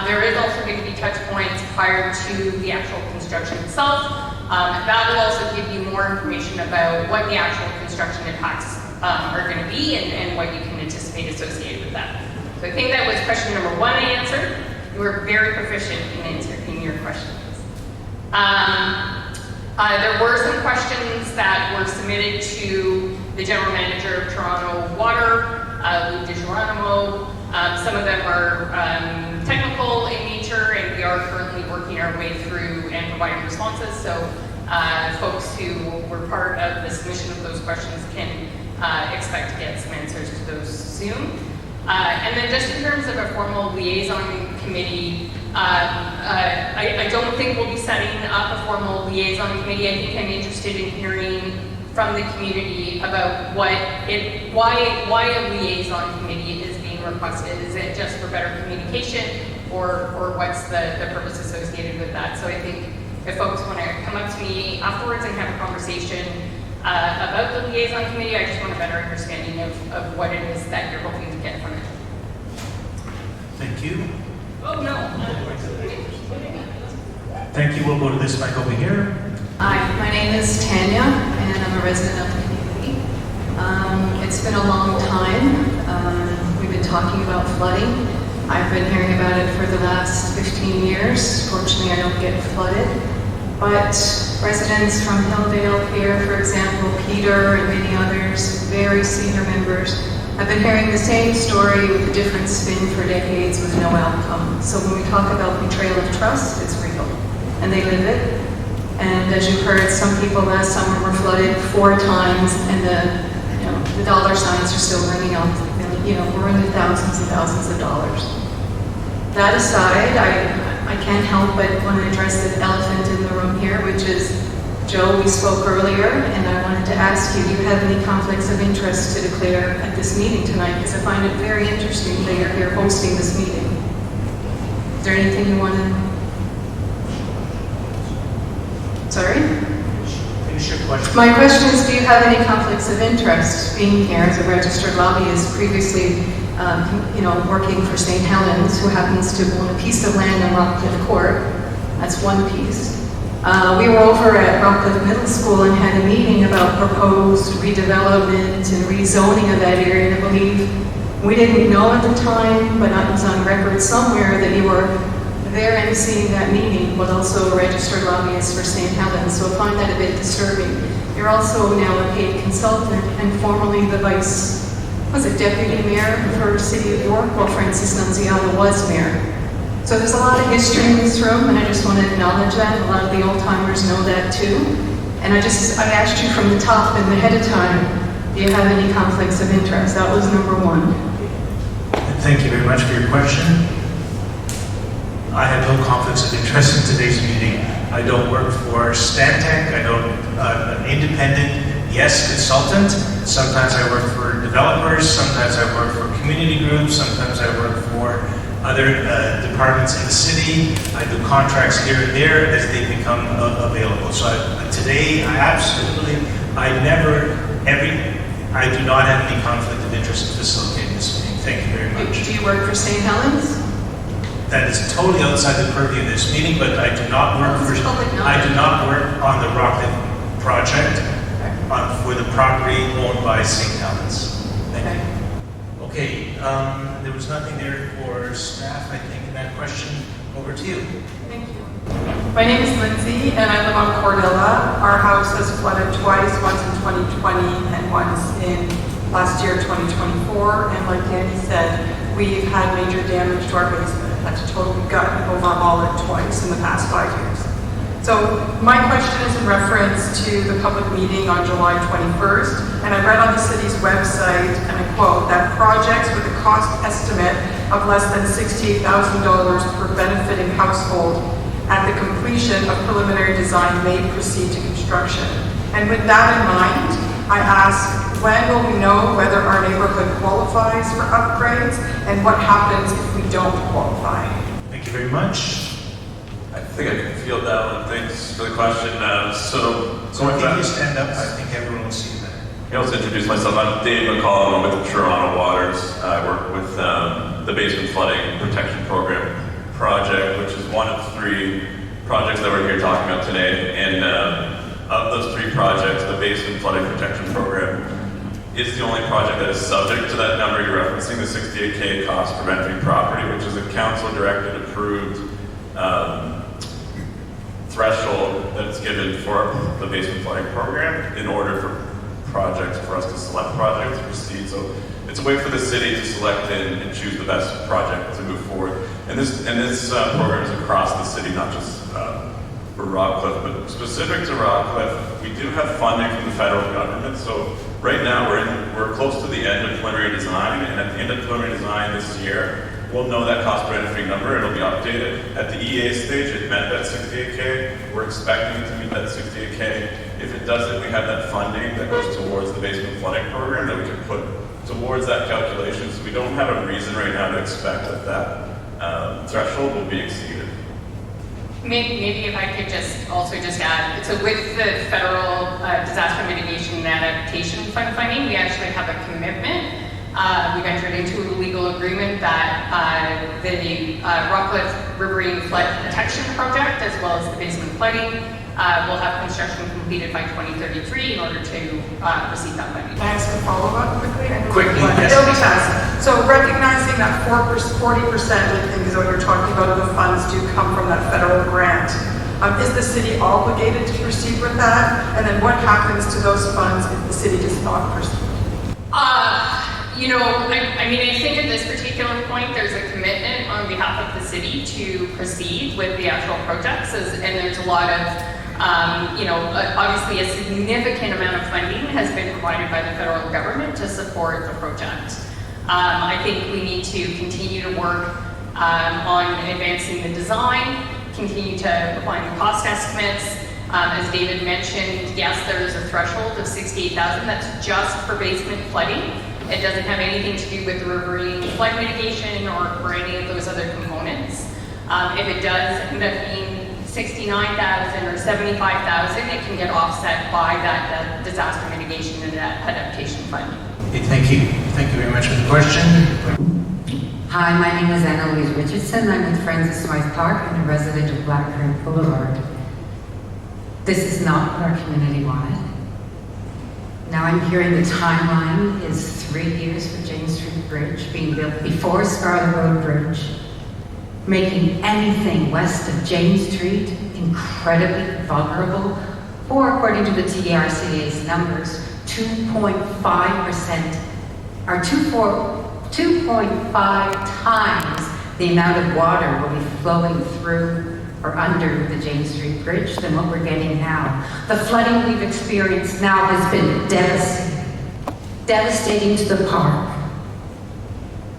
There is also going to be touch points prior to the actual construction itself. That will also give you more information about what the actual construction impacts are going to be and what you can anticipate associated with that. So I think that was question number 1 I answered. You were very proficient in answering your questions. There were some questions that were submitted to the General Manager of Toronto Water, Lou DeGeronimo. Some of them are technical in nature, and we are currently working our way through and providing responses. So folks who were part of the submission of those questions can expect to get some answers to those soon. And then just in terms of a formal liaison committee, I don't think we'll be setting up a formal liaison committee. I think I'm interested in hearing from the community about why a liaison committee is being requested. Is it just for better communication, or what's the purpose associated with that? So I think if folks want to come up to me afterwards and have a conversation about the liaison committee, I just want a better understanding of what it is that you're hoping to get from it. Thank you. Oh, no. Thank you. We'll go to this mic over here. Hi, my name is Tanya, and I'm a resident of the community. It's been a long time. We've been talking about flooding. I've been hearing about it for the last 15 years. Fortunately, I don't get flooded. But residents from Hilldale here, for example, Peter and many others, very senior members, have been hearing the same story with a different spin for decades with no outcome. So when we talk about betrayal of trust, it's real, and they live it. And as you heard, some people last summer were flooded 4 times, and the dollar signs are still ringing out. We're in the thousands and thousands of dollars. That aside, I can't help but want to address the elephant in the room here, which is, Joe, we spoke earlier, and I wanted to ask you, do you have any conflicts of interest to declare at this meeting tonight? Because I find it very interesting that you're here hosting this meeting. Is there anything you want to... Sorry? Finish your question. My question is, do you have any conflicts of interest being here as a registered lobbyist, previously working for St. Helens, who happens to own a piece of land in Rockcliffe Court? That's one piece. We were over at Rockcliffe Middle School and had a meeting about proposed redevelopment and rezoning of that area, and I believe we didn't know at the time, but it was on record somewhere that you were there emceeing that meeting, but also a registered lobbyist for St. Helens, so I find that a bit disturbing. You're also now a paid consultant and formerly the deputy mayor for the city of York, while Francis Nunziata was mayor. So there's a lot of history in this room, and I just want to acknowledge that. A lot of the old timers know that too. And I asked you from the top and ahead of time, do you have any conflicts of interest? That was number 1. Thank you very much for your question. I have no conflicts of interest in today's meeting. I don't work for Stantec. I don't, an independent, yes, consultant. Sometimes I work for developers. Sometimes I work for community groups. Sometimes I work for other departments in the city. I do contracts here and there as they become available. So today, I do not have any conflict of interest in facilitating this meeting. Thank you very much. Do you work for St. Helens? That is totally outside the purview of this meeting, but I do not work Well, it's public knowledge. I do not work on the Rockcliffe project for the property owned by St. Helens. Thank you. Okay, there was nothing there for staff, I think, in that question. Over to you. Thank you. My name is Lindsay, and I live on Cordilla. Our house has flooded twice, once in 2020 and once in last year, 2024. And like Danny said, we've had major damage to our basement. Had to totally gut and overhaul it twice in the past 5 years. So my question is in reference to the public meeting on July 21st, and I read on the city's website, and I quote, that projects with a cost estimate of less than $68,000 per benefiting household at the completion of preliminary design may proceed to construction. And with that in mind, I ask, when will we know whether our neighborhood qualifies for upgrades, and what happens if we don't qualify? Thank you very much. I think I can field that one. Thanks for the question. So if you stand up, I think everyone will see that. I'll just introduce myself. I'm Dave McCall. I'm with Toronto Waters. I work with the Basement Flooding Protection Program project, which is one of 3 projects that we're here talking about today. And of those 3 projects, the Basement Flooding Protection Program is the only project that is subject to that number you're referencing, the $68K cost per benefiting property, which is a council-directed, approved threshold that's given for the basement flooding program in order for us to select projects to proceed. So it's a way for the city to select and choose the best project to move forward. And this program is across the city, not just for Rockcliffe, but specific to Rockcliffe, we do have funding from the federal government. So right now we're close to the end of preliminary design, and at the end of preliminary design this year, we'll know that cost per benefiting number. It'll be updated. At the EA stage, it met that $68K. We're expecting it to meet that $68K. If it doesn't, we have that funding that goes towards the basement flooding program that we can put towards that calculation. So we don't have a reason right now to expect that threshold will be exceeded. Maybe if I could just add, so with the federal disaster mitigation and adaptation fund funding, we actually have a commitment. We've entered into a legal agreement that the Rockcliffe Riverine Flood Protection Project, as well as the basement flooding, will have construction completed by 2033 in order to receive that funding. Can I ask a follow-up quickly? Quickly, yes. It'll be fast. So recognizing that 40%, I think is what you're talking about, of the funds do come from that federal grant. Is the city obligated to proceed with that? And then what happens to those funds if the city does not proceed? I think at this particular point, there's a commitment on behalf of the city to proceed with the actual projects, and there's a lot of, obviously a significant amount of funding has been provided by the federal government to support the project. I think we need to continue to work on advancing the design, continue to refine the cost estimates. As David mentioned, yes, there is a threshold of $68,000. That's just for basement flooding. It doesn't have anything to do with the riverine flood mitigation or any of those other components. If it does end up being $69,000 or $75,000, it can get offset by that disaster mitigation and that adaptation fund. Okay, thank you. Thank you very much for the question. Hi, my name is Anna Louise Richardson. I'm with Friends of Smythe Park and a resident of Blackcurrant Boulevard. This is not what our community wanted. Now I'm hearing the timeline is 3 years for James Street Bridge being built before Scarlett Road Bridge, making anything west of James Street incredibly vulnerable, or according to the TRCA's numbers, 2.5% or 2.5 times the amount of water will be flowing through or under the James Street Bridge than what we're getting now. The flooding we've experienced now has been devastating to the park.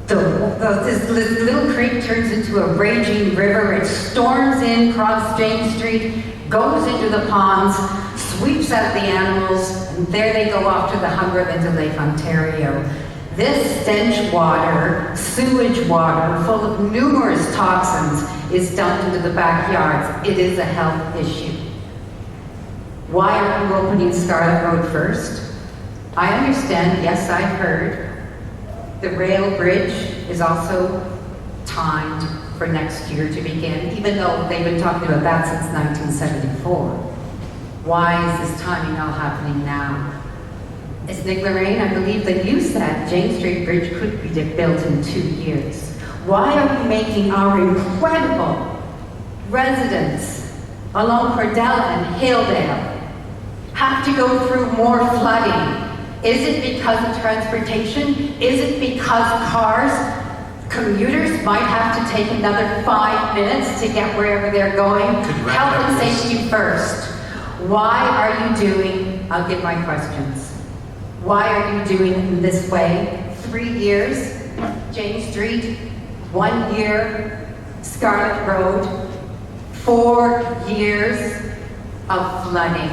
This little creek turns into a raging river. It storms in across James Street, goes into the ponds, sweeps out the animals, and there they go off to the Humber into Lake Ontario. This stench water, sewage water, full of numerous toxins, is dumped into the backyards. It is a health issue. Why are you opening Scarlett Road first? I understand, yes, I've heard, the rail bridge is also timed for next year to begin, even though they've been talking about that since 1974. Why is this timing all happening now? It's Nick Lorraine, I believe that you said James Street Bridge could be built in 2 years. Why are we making our incredible residents along Cordella and Hilldale have to go through more flooding? Is it because of transportation? Is it because cars, commuters might have to take another 5 minutes to get wherever they're going? Health and safety first. Why are you doing, I'll give my questions. Why are you doing it in this way? 3 years, James Street, 1 year, Scarlett Road, 4 years of flooding,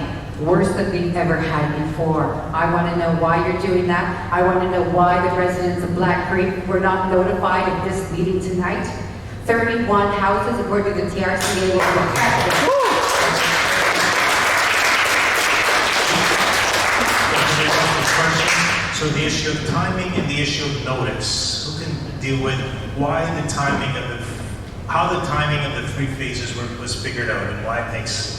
worse than we've ever had before. I want to know why you're doing that. I want to know why the residents of Black Creek were not notified of this meeting tonight. 31 houses, according to the TRCA, will be affected. So the issue of timing and the issue of notice. Who can deal with why the timing of how the timing of the 3 phases was figured out and why it takes?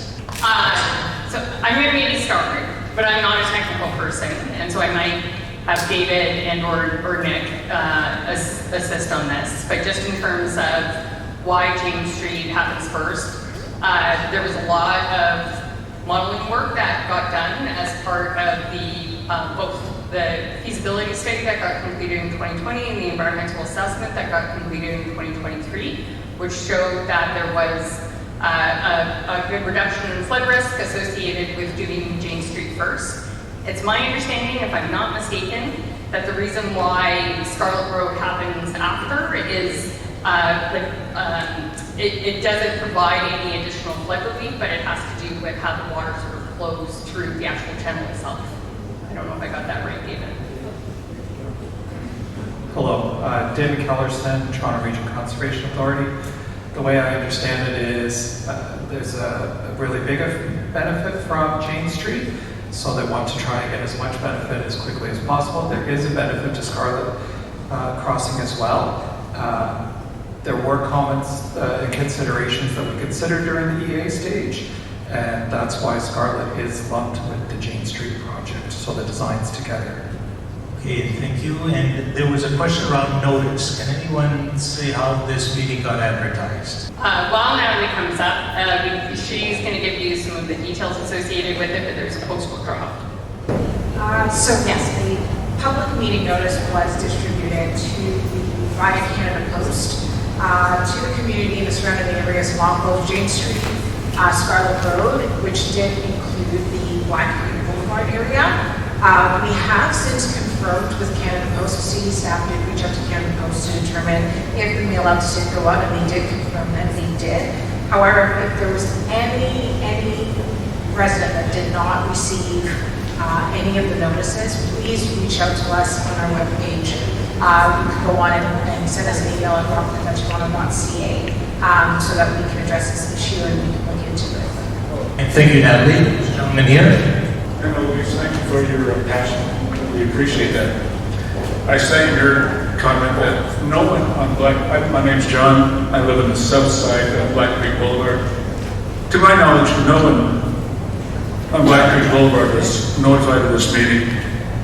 So I'm going to maybe start, but I'm not a technical person, and so I might have David and or Nick assist on this. But just in terms of why James Street happens first, there was a lot of modeling work that got done as part of the both the feasibility study that got completed in 2020 and the environmental assessment that got completed in 2023, which showed that there was a good reduction in flood risk associated with doing James Street first. It's my understanding, if I'm not mistaken, that the reason why Scarlett Road happens after is it doesn't provide any additional flood relief, but it has to do with how the water sort of flows through the actual channel itself. I don't know if I got that right, David. Hello, David Kellerston, Toronto Region Conservation Authority. The way I understand it is there's a really big benefit from James Street, so they want to try and get as much benefit as quickly as possible. There is a benefit to Scarlett crossing as well. There were comments and considerations that we considered during the EA stage, and that's why Scarlett is lumped with the James Street project, so the design's together. Okay, thank you. And there was a question around notice. Can anyone say how this meeting got advertised? While Natalie comes up, she's going to give you some of the details associated with it, but there's a postal drop. So yes, the public meeting notice was distributed to the Widening Canada Post, to the community in the surrounding areas along both James Street, Scarlett Road, which did include the Black Creek Boulevard area. We have since confirmed with Canada Post, the city staff did reach out to Canada Post to determine if the mail outs did go out, and they did confirm that they did. However, if there was any resident that did not receive any of the notices, please reach out to us on our webpage. You can go on and send us an email at rockcliffe@toronto.ca so that we can address this issue and we can look into it. And thank you, Natalie. This gentleman here. Thank you for your passion. We appreciate that. I second your comment that no one on my name's John. I live on the south side of Black Creek Boulevard. To my knowledge, no one on Black Creek Boulevard was notified of this meeting,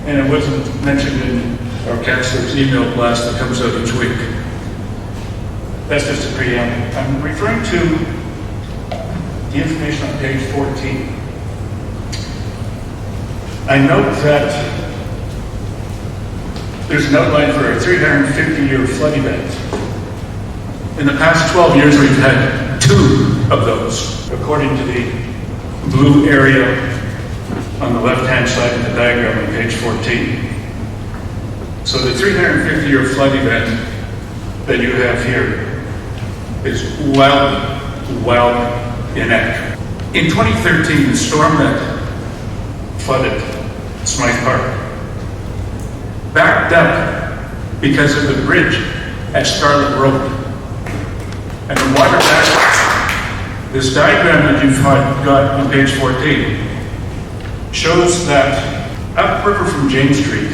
and it wasn't mentioned in our councillor's email blast that comes out each week. That's just a preamble. I'm referring to the information on page 14. I note that there's an outline for a 350-year flood event. In the past 12 years, we've had 2 of those, according to the blue area on the left-hand side of the diagram on page 14. So the 350-year flood event that you have here is wildly inaccurate. In 2013, the storm that flooded Smythe Park backed up because of the bridge at Scarlett Road. And the water backed up. This diagram that you've got on page 14 shows that upriver from James Street,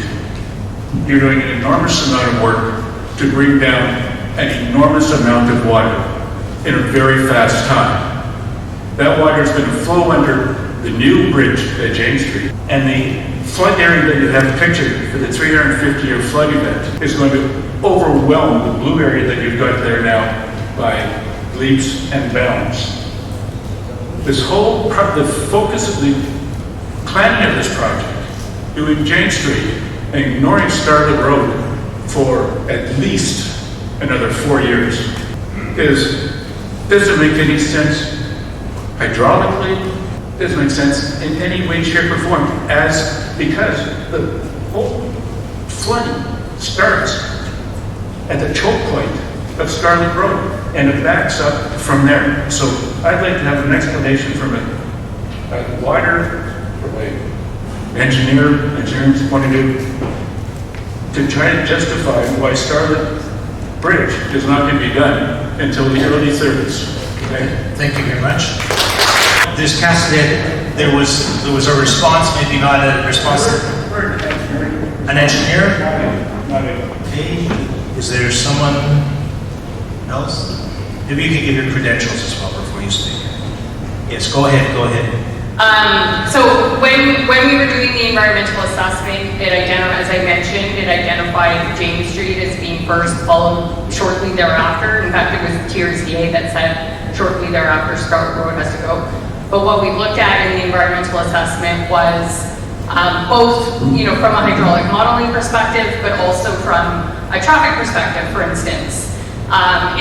you're doing an enormous amount of work to bring down an enormous amount of water in a very fast time. That water is going to flow under the new bridge at James Street, and the flood area that you have pictured for the 350-year flood event is going to overwhelm the blue area that you've got there now by leaps and bounds. This whole, the focus of the planning of this project, doing James Street and ignoring Scarlett Road for at least another 4 years, doesn't make any sense hydraulically, doesn't make sense in any way, shape, or form, because the whole flooding starts at the choke point of Scarlett Road, and it backs up from there. So I'd like to have an explanation from a water, from an engineer's point of view, to try to justify why Scarlett Bridge is not going to be done until the early 30s. Okay? Thank you very much. This Cassidy, there was a response, maybe not a response. An engineer? Okay. Is there someone else? Maybe you can give your credentials as well before you speak. Yes, go ahead. So when we were doing the environmental assessment, as I mentioned, it identified James Street as being first, followed shortly thereafter. In fact, it was TRCA that said shortly thereafter Scarlett Road has to go. But what we looked at in the environmental assessment was both, from a hydraulic modeling perspective, but also from a traffic perspective. For instance,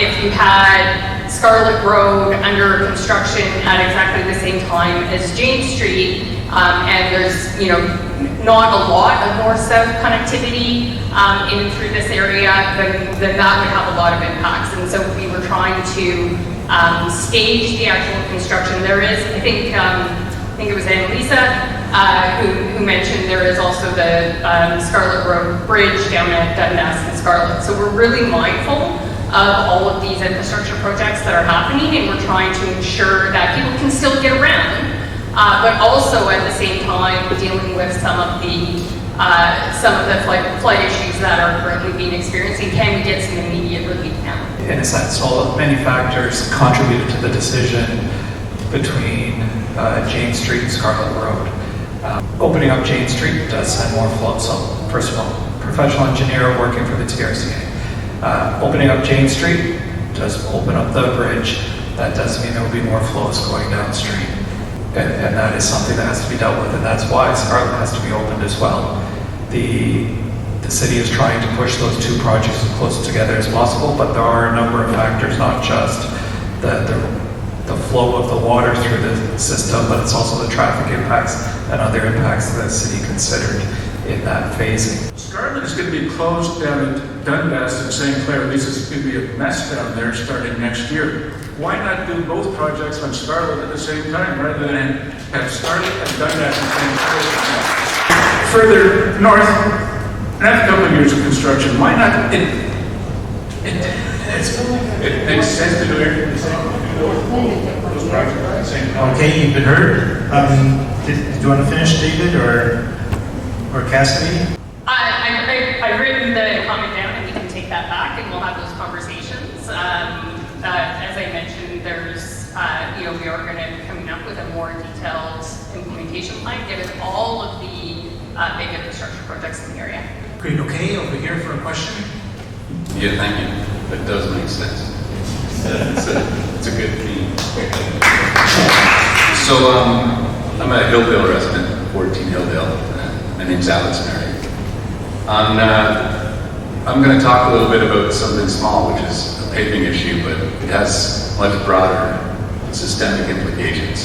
if you had Scarlett Road under construction at exactly the same time as James Street, and there's not a lot of north-south connectivity in through this area, then that would have a lot of impacts. And so we were trying to stage the actual construction. There is, I think it was Annalisa who mentioned there is also the Scarlett Road Bridge down at Dundas and Scarlett. So we're really mindful of all of these infrastructure projects that are happening, and we're trying to ensure that people can still get around, but also at the same time dealing with some of the flood issues that are currently being experienced, and can we get some immediate relief now? In a sense, all many factors contributed to the decision between James Street and Scarlett Road. Opening up James Street does send more flow. So first of all, professional engineer working for the TRCA. Opening up James Street does open up the bridge. That does mean there will be more flows going downstream. And that is something that has to be dealt with, and that's why Scarlett has to be opened as well. The city is trying to push those two projects as close together as possible, but there are a number of factors, not just the flow of the water through the system, but it's also the traffic impacts and other impacts that the city considered in that phasing. Scarlett is going to be closed down at Dundas and St. Clair. At least it's going to be a mess down there starting next year. Why not do both projects on Scarlett at the same time rather than have Scarlett and Dundas and St. Clair? Further north, another couple of years of construction. Why not? It makes sense to do everything the same. Those projects at the same time. Okay, you've been heard. Do you want to finish, David, or Cassidy? I've written the comment down, and we can take that back, and we'll have those conversations. As I mentioned, there's, we are going to be coming up with a more detailed implementation plan, given all of the big infrastructure projects in the area. Great. Okay, over here for a question. Yeah, thank you. That does make sense. It's a good theme. So, I'm a Hilldale resident, 14 Hilldale. My name's Alex Mary. I'm going to talk a little bit about something small, which is a paving issue, but it has much broader systemic implications.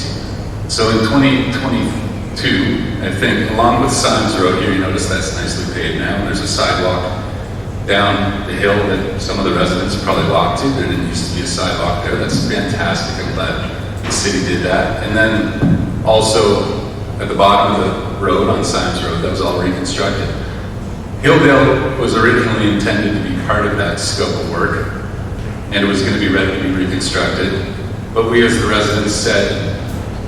So in 2022, I think, along with Symes Road here, you notice that's nicely paved now, and there's a sidewalk down the hill that some of the residents probably walk to. There didn't used to be a sidewalk there. That's fantastic. I'm glad the city did that. And then also at the bottom of the road on Symes Road, that was all reconstructed. Hilldale was originally intended to be part of that scope of work, and it was going to be ready to be reconstructed. But we as the residents said,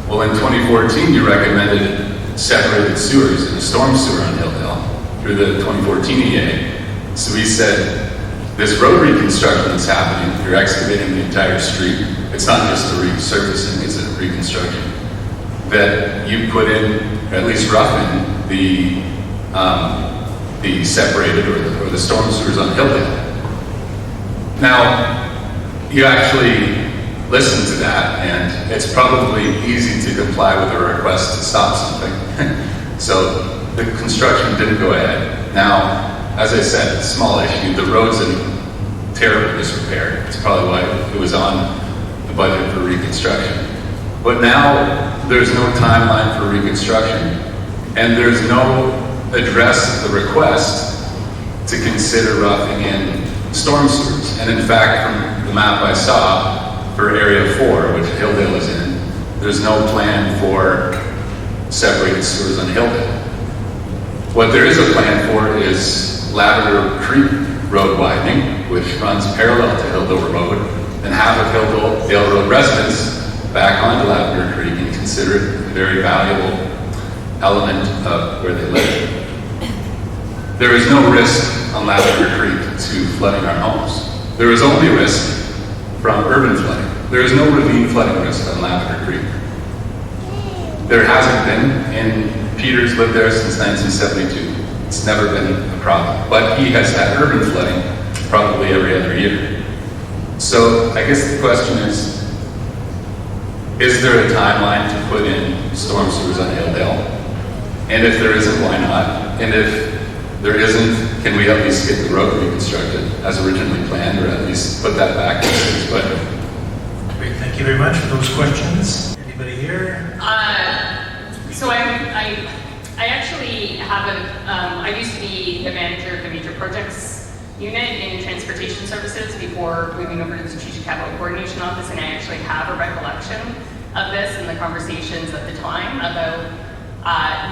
well, in 2014 you recommended separated sewers and a storm sewer on Hilldale through the 2014 EA. So we said, this road reconstruction that's happening, you're excavating the entire street. It's not just a resurfacing, it's a reconstruction. That you put in, or at least rough in, the separated or the storm sewers on Hilldale. Now, you actually listen to that, and it's probably easy to comply with a request to stop something. So the construction didn't go ahead. Now, as I said, it's a small issue. The road's in terrible disrepair. It's probably why it was on the budget for reconstruction. But now there's no timeline for reconstruction, and there's no address of the request to consider roughing in storm sewers. And in fact, from the map I saw for Area 4, which Hilldale is in, there's no plan for separated sewers on Hilldale. What there is a plan for is Lavender Creek Road widening, which runs parallel to Hilldale Road, and half of Hilldale Road residents back onto Lavender Creek and consider it a very valuable element of where they live. There is no risk on Lavender Creek to flooding our homes. There is only risk from urban flooding. There is no ravine flooding risk on Lavender Creek. There hasn't been, and Peter's lived there since 1972. It's never been a problem. But he has had urban flooding probably every other year. So I guess the question is there a timeline to put in storm sewers on Hilldale? And if there isn't, why not? And if there isn't, can we at least get the road reconstructed as originally planned, or at least put that back in the city's budget? Great, thank you very much for those questions. Anybody here? So I actually have I used to be the manager of the major projects unit in transportation services before moving over to the Strategic Capital Coordination Office, and I actually have a recollection of this and the conversations at the time about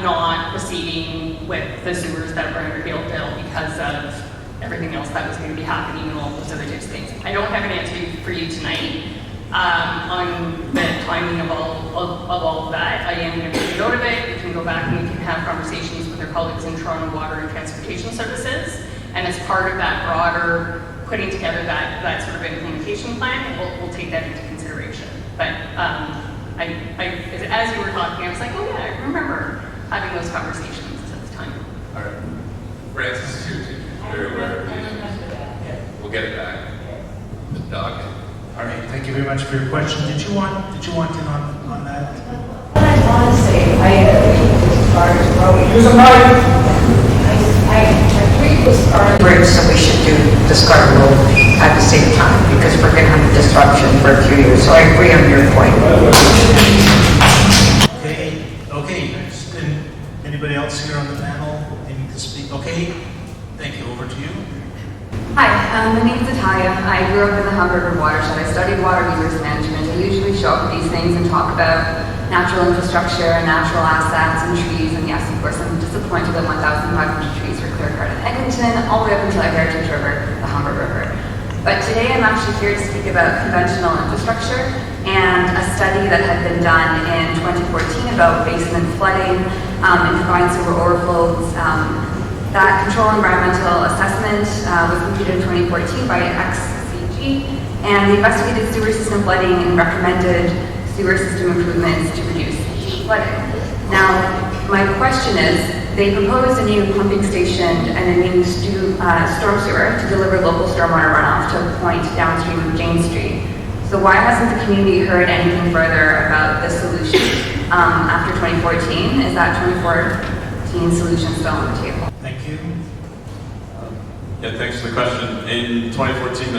not proceeding with the sewers that were under Hilldale because of everything else that was going to be happening and all those other types of things. I don't have an answer for you tonight on the timing of all of that. I am going to make a note of it. We can go back and we can have conversations with our colleagues in Toronto Water and Transportation Services. And as part of that broader putting together that sort of implementation plan, we'll take that into consideration. But as you were talking, I was like, oh yeah, I remember having those conversations at the time. All right. Francis, too, very aware of it. We'll get it back. The dog. All right, thank you very much for your question. Did you want in on that? What I want to say, I agree with Scarlett Road. Use a mic. I agree with Scarlett Bridge, so we should do the Scarlett Road at the same time because we're going to have a disruption for a few years. So I agree on your point. Okay. And anybody else here on the panel needing to speak? Okay, thank you. Over to you. Hi, my name is Natalia. I grew up in the Humber River watershed. I studied water resource management. I usually show up at these things and talk about natural infrastructure and natural assets and trees. And yes, of course, I'm disappointed that 1,500 trees were clear-cut in Eglinton, all the way up until our heritage river, the Humber River. But today I'm actually here to speak about conventional infrastructure and a study that had been done in 2014 about basement flooding and combined sewer overflows. That control environmental assessment was completed in 2014 by XCG, and they investigated sewer system flooding and recommended sewer system improvements to reduce flooding. Now, my question is, they proposed a new pumping station and a new storm sewer to deliver local stormwater runoff to a point downstream of Jane Street. So why hasn't the community heard anything further about this solution after 2014? Is that 2014 solution still on the table? Thank you. Yeah, thanks for the question. In 2014,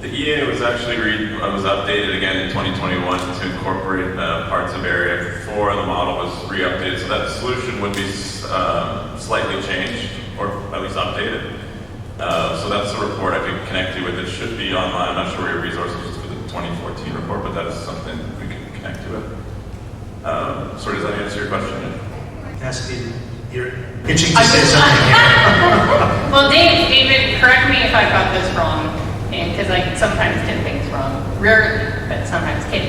the EA was actually was updated again in 2021 to incorporate parts of Area 4, and the model was re-updated. So that solution would be slightly changed, or at least updated. So that's the report I could connect you with. It should be online. I'm not sure where your resources for the 2014 sorry, does that answer your question? Cassidy, you're itching to say something here. Well, David, correct me if I got this wrong, because I sometimes get things wrong. Rarely, but sometimes kid.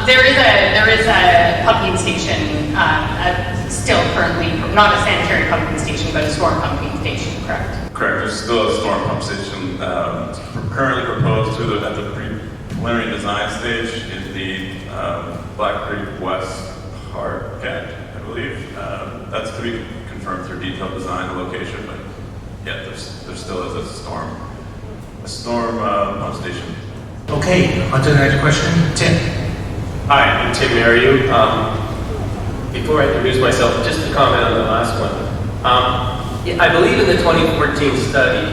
There is a pumping station, still currently, not a sanitary pumping station, but a storm pumping station, correct? Correct. There's still a storm pump station currently proposed at the preliminary design stage in the Black Creek West Park, I believe. That's to be confirmed through detailed design and location, but yeah, there still is a storm pump station. Okay, on to the next question. Tim. Hi, I'm Tim Mariu. Before I introduce myself, just to comment on the last one. I believe in the 2014 study,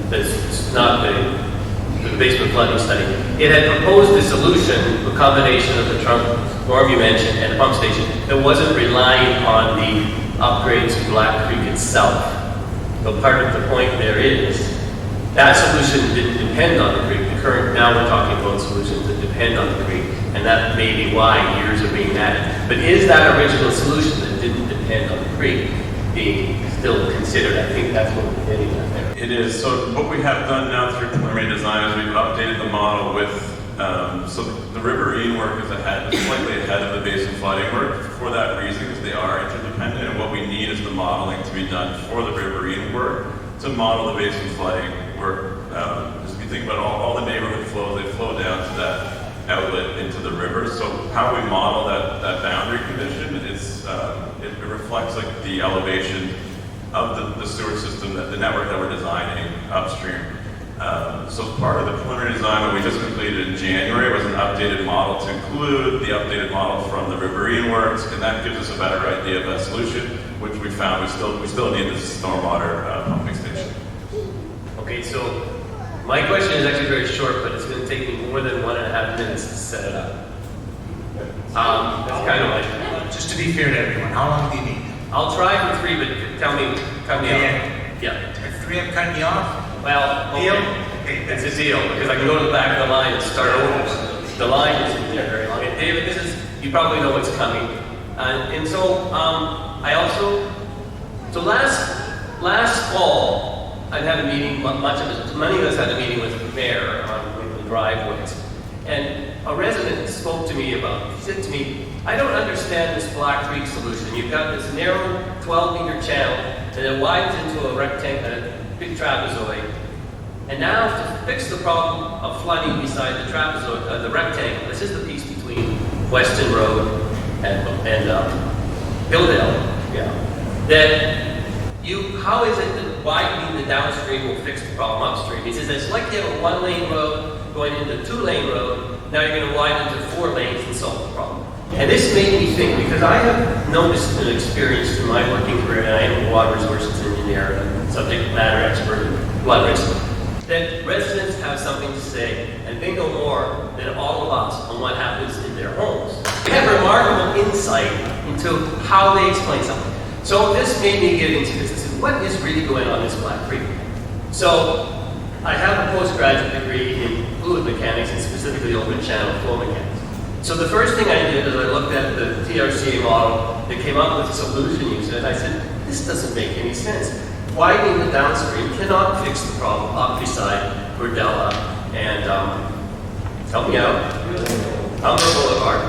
that's not the basement flooding study, it had proposed a solution, a combination of the trunk storm you mentioned and the pump station that wasn't relying on the upgrade to Black Creek itself. So part of the point there is that solution didn't depend on the creek. Now we're talking about solutions that depend on the creek, and that may be why years are being added. But is that original solution that didn't depend on the creek being still considered? I think that's what we're getting at there. It is. So what we have done now through preliminary design is we've updated the model with, so the riverine work is slightly ahead of the basin flooding work for that reason, because they are interdependent, and what we need is the modeling to be done for the riverine work to model the basin flooding work. Just if you think about all the neighborhood flows, they flow down to that outlet into the river. So how we model that boundary condition is, it reflects like the elevation of the sewer system, the network that we're designing upstream. So part of the preliminary design that we just completed in January was an updated model to include the updated model from the riverine works, and that gives us a better idea of that solution, which we found we still need this stormwater pumping station. Okay, so my question is actually very short, but it's going to take me more than 1.5 minutes to set it up. That's kind of like... Just to be fair to everyone, how long do you need? I'll try for 3, but cut me off. Yeah. If 3 I'm cutting you off? Well, okay. Deal? Okay, it's a deal, because I can go to the back of the line and start over. The line isn't there very long. And David, you probably know what's coming. And so, I also, so last fall, I had a meeting, many of us had a meeting with the mayor on the driveways. And a resident spoke to me he said to me, I don't understand this Black Creek solution. You've got this narrow 12-meter channel, and it widens into a rectangle, a big trapezoid. And now to fix the problem of flooding beside the trapezoid, the rectangle, this is the piece between Weston Road and Hilldale, how is it that widening the downstream will fix the problem upstream? He says, it's like you have a 1-lane road going into a 2-lane road, now you're going to widen to 4 lanes and solve the problem. And this made me think, because I have noticed and experienced in my working career, and I am a water resources engineer and subject matter expert in flood risk, that residents have something to say, and they know more than all of us on what happens in their homes. They have remarkable insight into how they explain something. So this made me get into this. I said, what is really going on in this Black Creek? So I have a postgraduate degree in fluid mechanics and specifically open channel flow mechanics. So the first thing I did is I looked at the TRCA model that came up with a solution used, and I said, this doesn't make any sense. Widening the downstream cannot fix the problem up beside Cordella and, help me out, Humber Boulevard.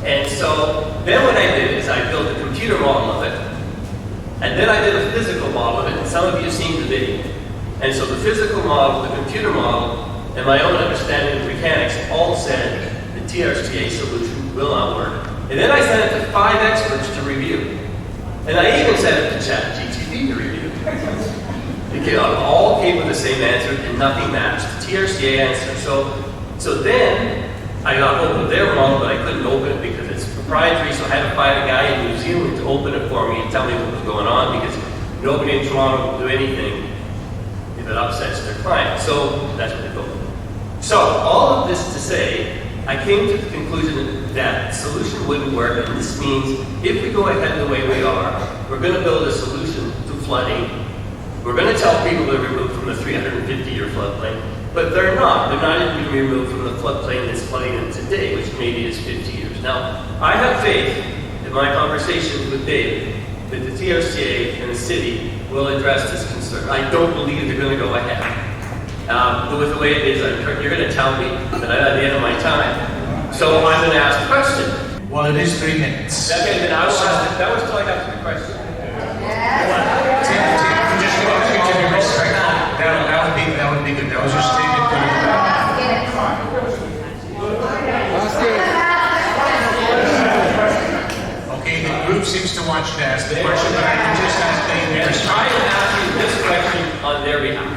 And so then what I did is I built a computer model of it, and then I did a physical model of it, and some of you have seen the video. And so the physical model, the computer model, and my own understanding of mechanics all said the TRCA solution will not work. And then I sent it to 5 experts to review. And I even sent it to ChatGPT to review. They all came with the same answer and nothing matched. The TRCA answer. So then I got hold of their model, but I couldn't open it because it's proprietary, so I had to find a guy in New Zealand to open it for me and tell me what was going on, because nobody in Toronto will do anything if it upsets their client. So that's what they told me. So all of this to say, I came to the conclusion that the solution wouldn't work, and this means if we go ahead the way we are, we're going to build a solution to flooding. We're going to tell people they're removed from the 350-year floodplain, but they're not. They're not even removed from the floodplain that's flooding them today, which maybe is 50 years. Now, I have faith my conversations with David, that the TRCA and the city will address this concern. I don't believe they're going to go ahead. But with the way it is, you're going to tell me that I'm at the end of my time. So I'm going to ask a question. Well, it is 3 minutes. Okay, then I will ask it. That was till I got to the question. That would be good. That was your statement. Okay, the group seems to want you to ask the question, but I can just ask David. I am asking this question on their behalf.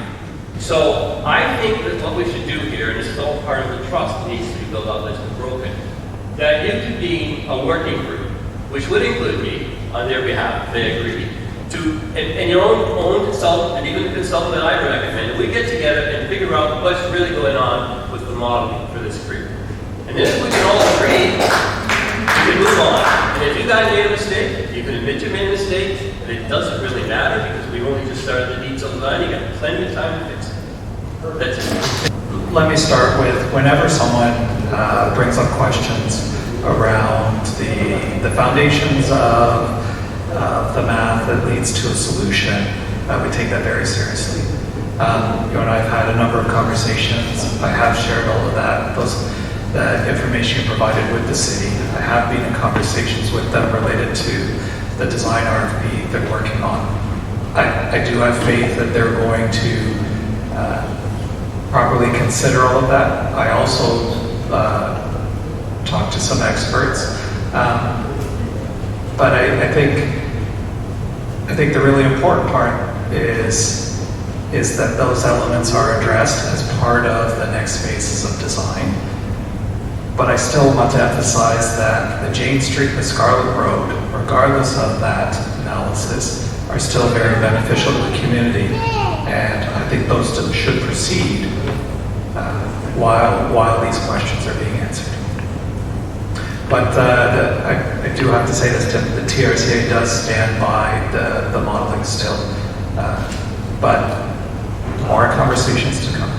So I think that what we should do here, and this is all part of the trust that needs to be built up that's been broken, that you could be a working group, which would include me on their behalf, if they agree, and your own consultant, and even the consultant that I recommend, we get together and figure out what's really going on with the modeling for this creek. And then if we can all agree, we can move on. And if you guys made a mistake, you can admit you made a mistake, and it doesn't really matter because we've only just started the detailed design. You got plenty of time to fix it. That's it. Let me start with whenever someone brings up questions around the foundations of the math that leads to a solution, we take that very seriously. You and I have had a number of conversations. I have shared all of that information provided with the city. I have been in conversations with them related to the design RFP they're working on. I do have faith that they're going to properly consider all of that. I also talked to some experts, but I think the really important part is that those elements are addressed as part of the next phases of design. But I still want to emphasize that the Jane Street and the Scarlett Road, regardless of that analysis, are still very beneficial to the community, and I think those should proceed while these questions are being answered. But I do have to say this, the TRCA does stand by the modeling still, but more conversations to come.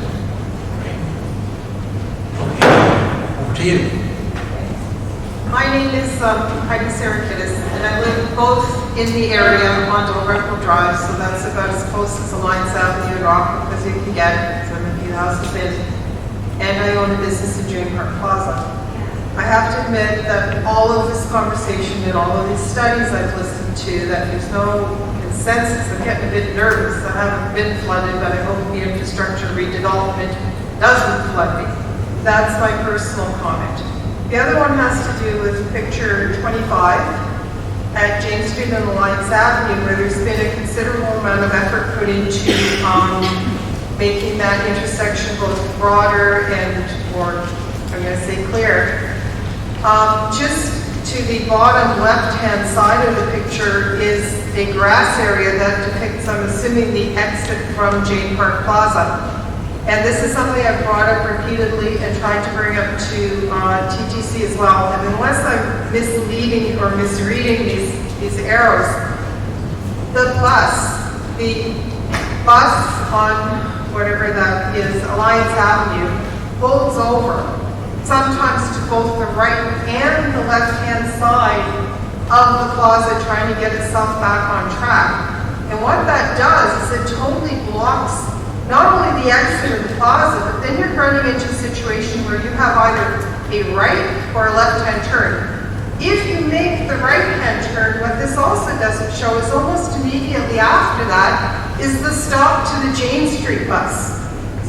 Over to you. My name is Heidi Sarakidis, and I live both in the area on Dalrymple Drive, so that's about as close as Alliance Avenue and Rockcliffe as you can get, so I'm a few houses in. And I own a business in Jane Park Plaza. I have to admit that all of this conversation and all of these studies I've listened to, that there's no consensus. I'm getting a bit nervous. I haven't been flooded, but I hope the infrastructure redevelopment doesn't flood me. That's my personal comment. The other one has to do with picture 25 at Jane Street and Alliance Avenue, where there's been a considerable amount of effort put into making that intersection both broader and more, I'm going to say, clear. Just to the bottom left-hand side of the picture is a grass area that depicts, I'm assuming, the exit from Jane Park Plaza. And this is something I've brought up repeatedly and tried to bring up to TTC as well. And unless I'm misleading or misreading these arrows, the bus on whatever that is, Alliance Avenue, pulls over, sometimes to both the right and the left-hand side of the plaza, trying to get itself back on track. And what that does is it totally blocks not only the exit of the plaza, but then you're running into a situation where you have either a right or a left-hand turn. If you make the right-hand turn, what this also doesn't show is almost immediately after that is the stop to the Jane Street bus.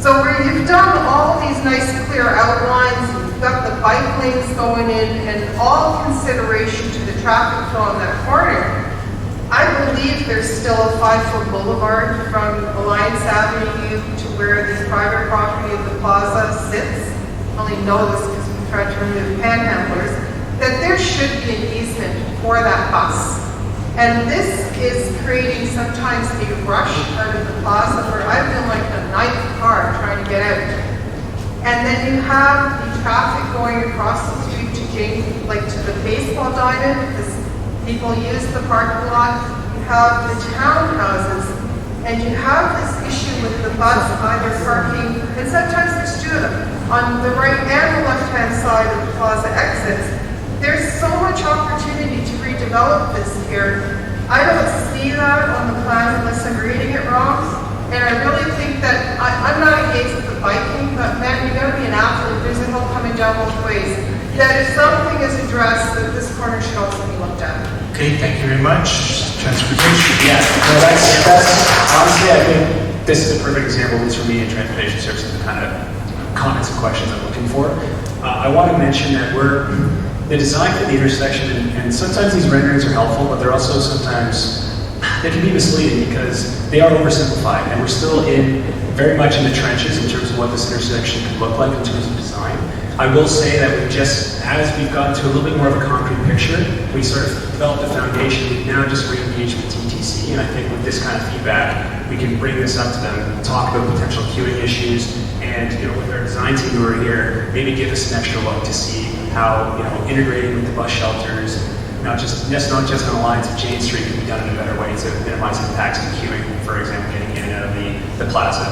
So where you've done all these nice clear outlines, you've got the bike lanes going in, and all consideration to the traffic flow on that corner, I believe there's still a 5-foot boulevard from Alliance Avenue to where the private property of the plaza sits. I only know this because we tried to remove panhandlers, that there should be an easement for that bus. And this is creating sometimes a rush out of the plaza where I've been like the 9th car trying to get out. And then you have the traffic going across the street to Jane, like to the baseball diamond, because people use the parking lot. You have the townhouses, and you have this issue with the bus either parking, and sometimes there's 2 of them, on the right and the left-hand side of the plaza exits. There's so much opportunity to redevelop develop this here. I don't see that on the plan unless I'm reading it wrong. And I really think that, I'm not against the biking, but man, you gotta be an athlete, there's a hill coming down both ways. That if something is addressed, that this corner should also be looked at. Okay, thank you very much. Transportation. Yeah, no, that's honestly, I think this is a perfect example, at least for me, in transportation services, the kind of comments and questions I'm looking for. I want to mention that the design for the intersection, and sometimes these renderings are helpful, but they're also sometimes, they can be misleading because they are oversimplified, and we're still very much in the trenches in terms of what this intersection could look like in terms of design. I will say that as we've gotten to a little bit more of a concrete picture, we sort of developed a foundation. We've now just re-engaged with TTC, and I think with this kind of feedback, we can bring this up to them, talk about potential queuing issues, and with our design team who are here, maybe give us an extra look to see how integrating with the bus shelters, not just on the lines of Jane Street, can be done in a better way to minimize impacts of queuing, for example, getting in and out of the plaza.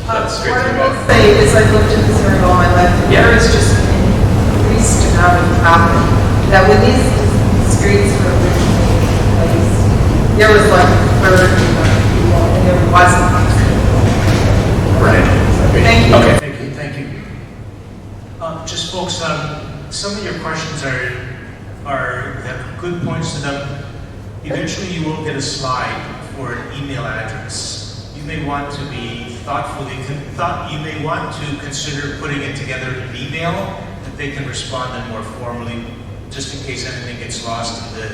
That's straight What to I the will say is I've looked at this area all my life, and there is just an increased amount of traffic. That when these streets were originally placed, there was like further people, and there wasn't. Right. Thank you. Okay. Thank you. Just folks, some of your questions have good points to them. Eventually you will get a slide for an email address. You may want to be thoughtful. You may want to consider putting it together in an email that they can respond in more formally, just in case anything gets lost in the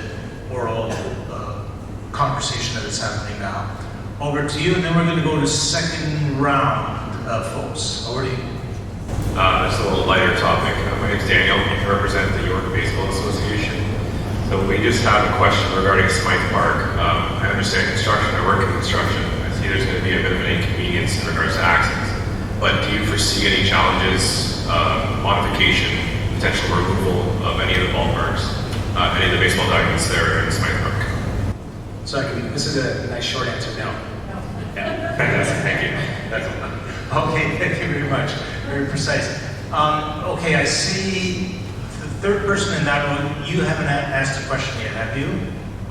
oral conversation that is happening now. Over to you, and then we're going to go to second round of folks. Over to you. Just a little lighter topic. My name's Daniel. I represent the York Baseball Association. So we just have a question regarding Smythe Park. I understand construction. I work in construction. I see there's going to be a bit of an inconvenience in regards to access. But do you foresee any challenges, modification, potential removal of any of the ballparks, any of the baseball diamonds there in Smythe Park? So this is a nice short answer, no. Yeah, fantastic. Thank you. That's all. Okay, thank you very much. Very precise. Okay, I see the third person in that one. You haven't asked a question yet, have you?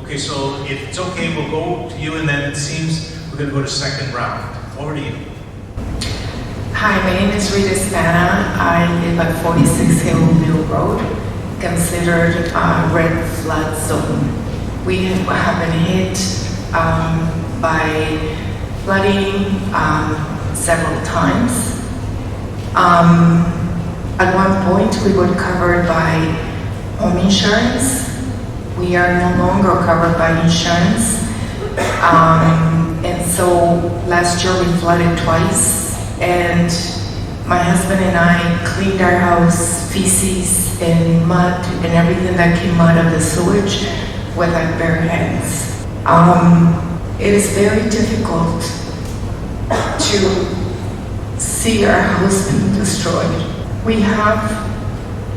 Okay, so if it's okay, we'll go to you, and then it seems we're going to go to second round. Over to you. Hi, my name is Rita Spana. I live at 46 Hill Mill Road, considered a red flood zone. We have been hit by flooding several times. At one point, we were covered by home insurance. We are no longer covered by insurance. And so last year we flooded twice, and my husband and I cleaned our house, feces and mud and everything that came out of the sewage with our bare hands. It is very difficult to see our house being destroyed. We have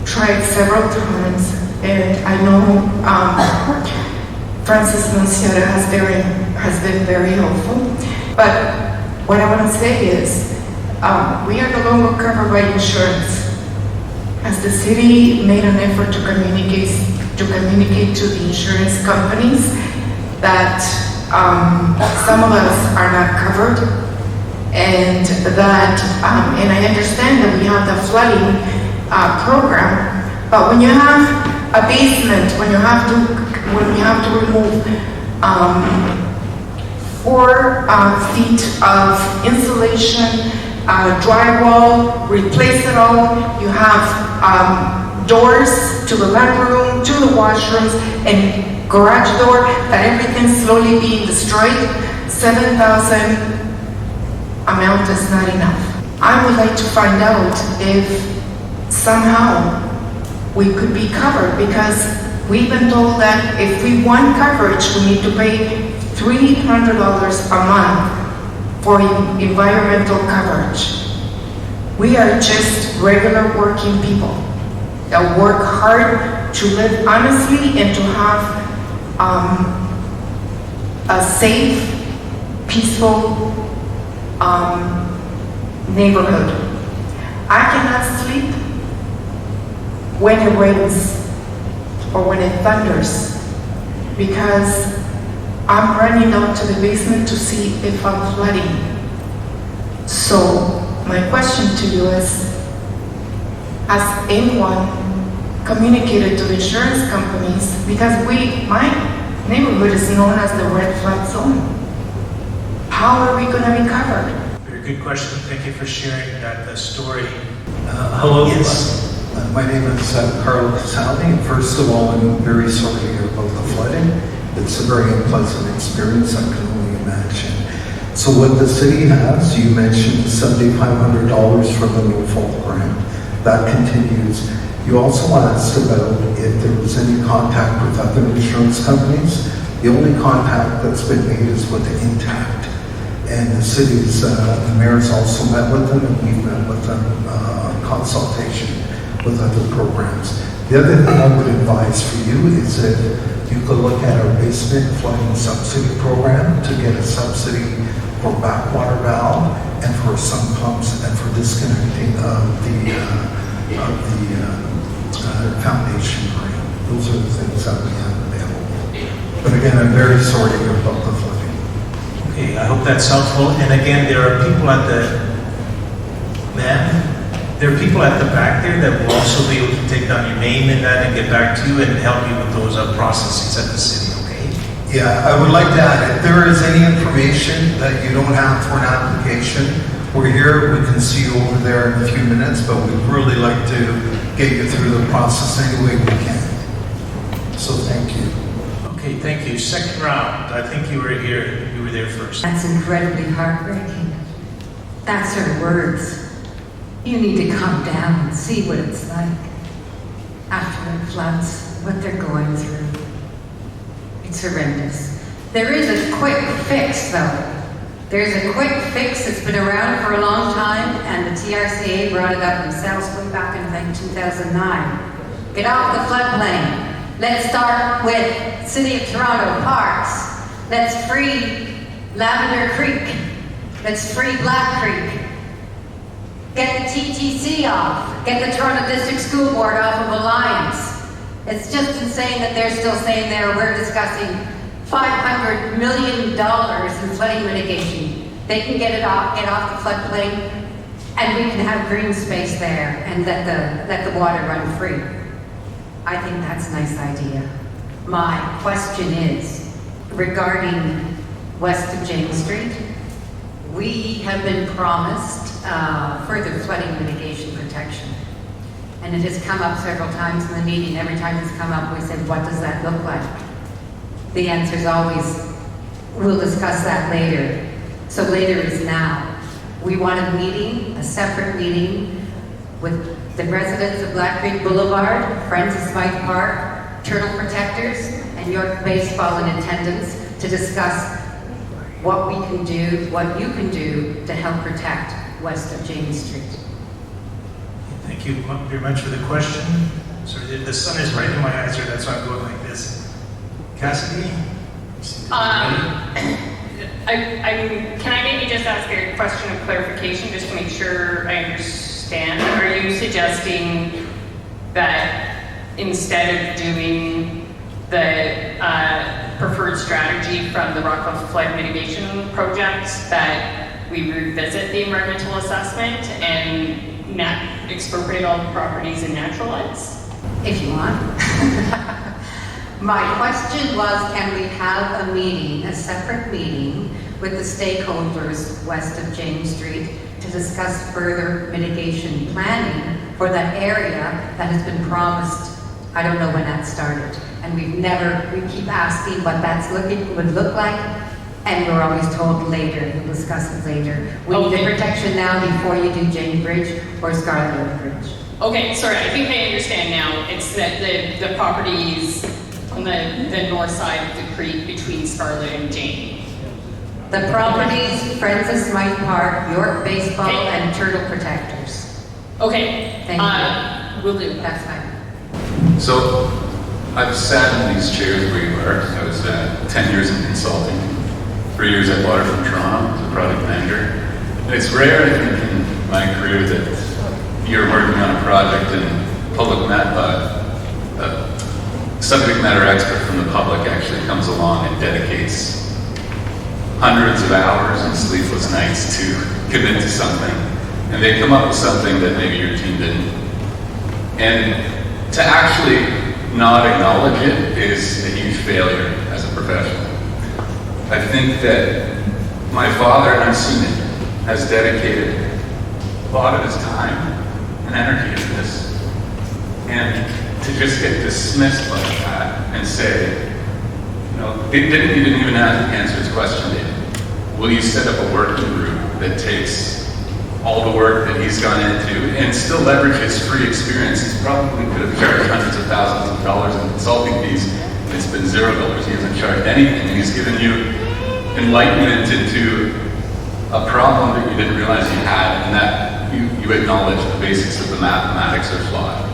tried several times, and I know Francis Monsiota has been very helpful. But what I want to say is, we are no longer covered by insurance. As the city made an effort to communicate to the insurance companies that some of us are not covered, and that, and I understand that we have the flooding program, but when you have a basement, when you have to remove 4 feet of insulation, drywall, replace it all, you have doors to the living room, to the washrooms, and garage door, that everything's slowly being destroyed. 7,000 amount is not enough. I would like to find out if somehow we could be covered, because we've been told that if we want coverage, we need to pay $300 a month for environmental coverage. We are just regular working people that work hard to live honestly and to have a safe, peaceful neighborhood. I cannot sleep when it rains or when it thunders, because I'm running down to the basement to see if I'm flooding. So my question to you is, has anyone communicated to the insurance companies? Because my neighborhood is known as the red flood zone. How are we going to recover? Very good question. Thank you for sharing that story. Hello. Yes. My name is Scarlett. First of all, I'm very sorry to hear about the flooding. It's a very unpleasant experience, I can only imagine. So what the city has, you mentioned $7,500 for the no-fault grant. That continues. You also asked about if there was any contact with other insurance companies. The only contact that's been made is with the Intact. And the city's, the mayor's also met with them, and we've met with them on consultation with other programs. The other thing I would advise for you is that you could look at our basement flooding subsidy program to get a subsidy for backwater valve and for sump pumps and for disconnecting of the foundation drain. Those are the things that we have available. But again, I'm very sorry to hear about the flooding. Okay, I hope that's helpful. And again, there are people at there are people at the back there that will also be able to take down your name in that and get back to you and help you with those processes at the city, okay? Yeah, I would like to add, if there is any information that you don't have for an application, we're here, we can see you over there in a few minutes, but we'd really like to get you through the process any way we can. So thank you. Okay, thank you. Second round. I think you were there first. That's incredibly heartbreaking. That's her words. You need to come down and see what it's like after it floods, what they're going through. It's horrendous. There is a quick fix, though. There's a quick fix that's been around for a long time, and the TRCA brought it up themselves way back in, I think, 2009. Get off the floodplain. Let's start with City of Toronto parks. Let's free Lavender Creek. Let's free Black Creek. Get the TTC off. Get the Toronto District School Board off of Alliance. It's just insane that they're still saying we're discussing $500 million in flooding mitigation. They can get off the floodplain, and we can have green space there and let the water run free. I think that's a nice idea. My question is, regarding west of James Street, we have been promised further flooding mitigation protection. And it has come up several times in the meeting. Every time it's come up, we said, what does that look like? The answer is always, we'll discuss that later. So later is now. We want a meeting, a separate meeting, with the residents of Black Creek Boulevard, Friends of Smythe Park, Turtle Protectors, and York Baseball in attendance to discuss what we can do, what you can do to help protect west of James Street. Thank you very much for the question. Sorry, the sun is right in my eyes here, that's why I'm going like this. Cassidy? Can I maybe just ask a question of clarification just to make sure I understand? Are you suggesting that instead of doing the preferred strategy from the Rockcliffe flood mitigation project that we revisit the environmental assessment and expropriate all the properties and naturalize? If you want. My question was, can we have a meeting, a separate meeting with the stakeholders west of James Street to discuss further mitigation planning for that area that has been promised? I don't know when that started. And we keep asking what would look like, and we're always told later, we'll discuss it later. We need the protection now before you do Jane Bridge or Scarlett Bridge. Okay, sorry, I think I understand now. It's that the properties on the north side of the creek between Scarlett and Jane. The properties, Friends of Smythe Park, York Baseball, and Turtle Protectors. Okay. Thank you. Will do. That's fine. So, I've sat in these chairs where you are. I was 10 years in consulting, 3 years at Water from Toronto as a project manager. And it's rare, I think, in my career that you're working on a project and subject matter expert from the public actually comes along and dedicates hundreds of hours and sleepless nights to commit to something, and they come up with something that maybe your team didn't. And to actually not acknowledge it is a huge failure as a professional. I think that my father, and I've seen it, has dedicated a lot of his time and energy to this. And to just get dismissed like that and say, you know, he didn't even answer his question, David. Will you set up a working group that takes all the work that he's gone into and still leverage his free experience? He probably could have charged hundreds of thousands of dollars in consulting fees, and it's been $0. He hasn't charged anything, and he's given you enlightenment into a problem that you didn't realize you had, and that you acknowledge the basics of the mathematics are flawed.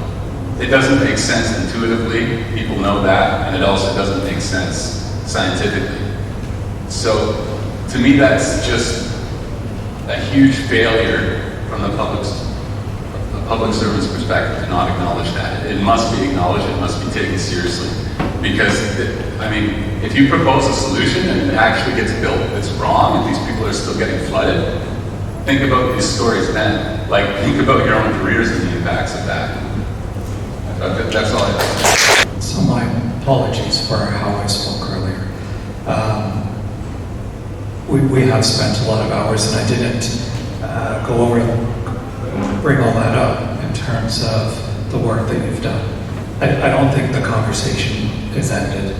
It doesn't make sense intuitively, people know that, and it also doesn't make sense scientifically. So, to me, that's just a huge failure from the public servant's perspective to not acknowledge that. It must be acknowledged, it must be taken seriously. Because, if you propose a solution and it actually gets built that's wrong and these people are still getting flooded, think about these stories then. Like, think about your own careers and the impacts of that. That's all I have. So my apologies for how I spoke earlier. We have spent a lot of hours, and I didn't go over and bring all that up in terms of the work that you've done. I don't think the conversation is ended.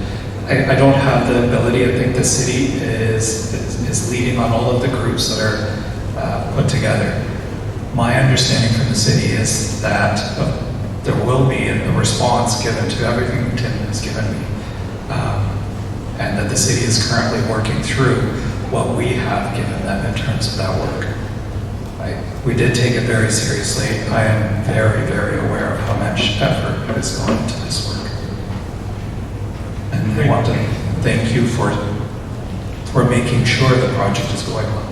I don't have the ability. I think the city is leading on all of the groups that are put together. My understanding from the city is that there will be a response given to everything Tim has given me, and that the city is currently working through what we have given them in terms of that work. We did take it very seriously. I am very, very aware of how much effort is going into this work. And I want to thank you for making sure the project is going well.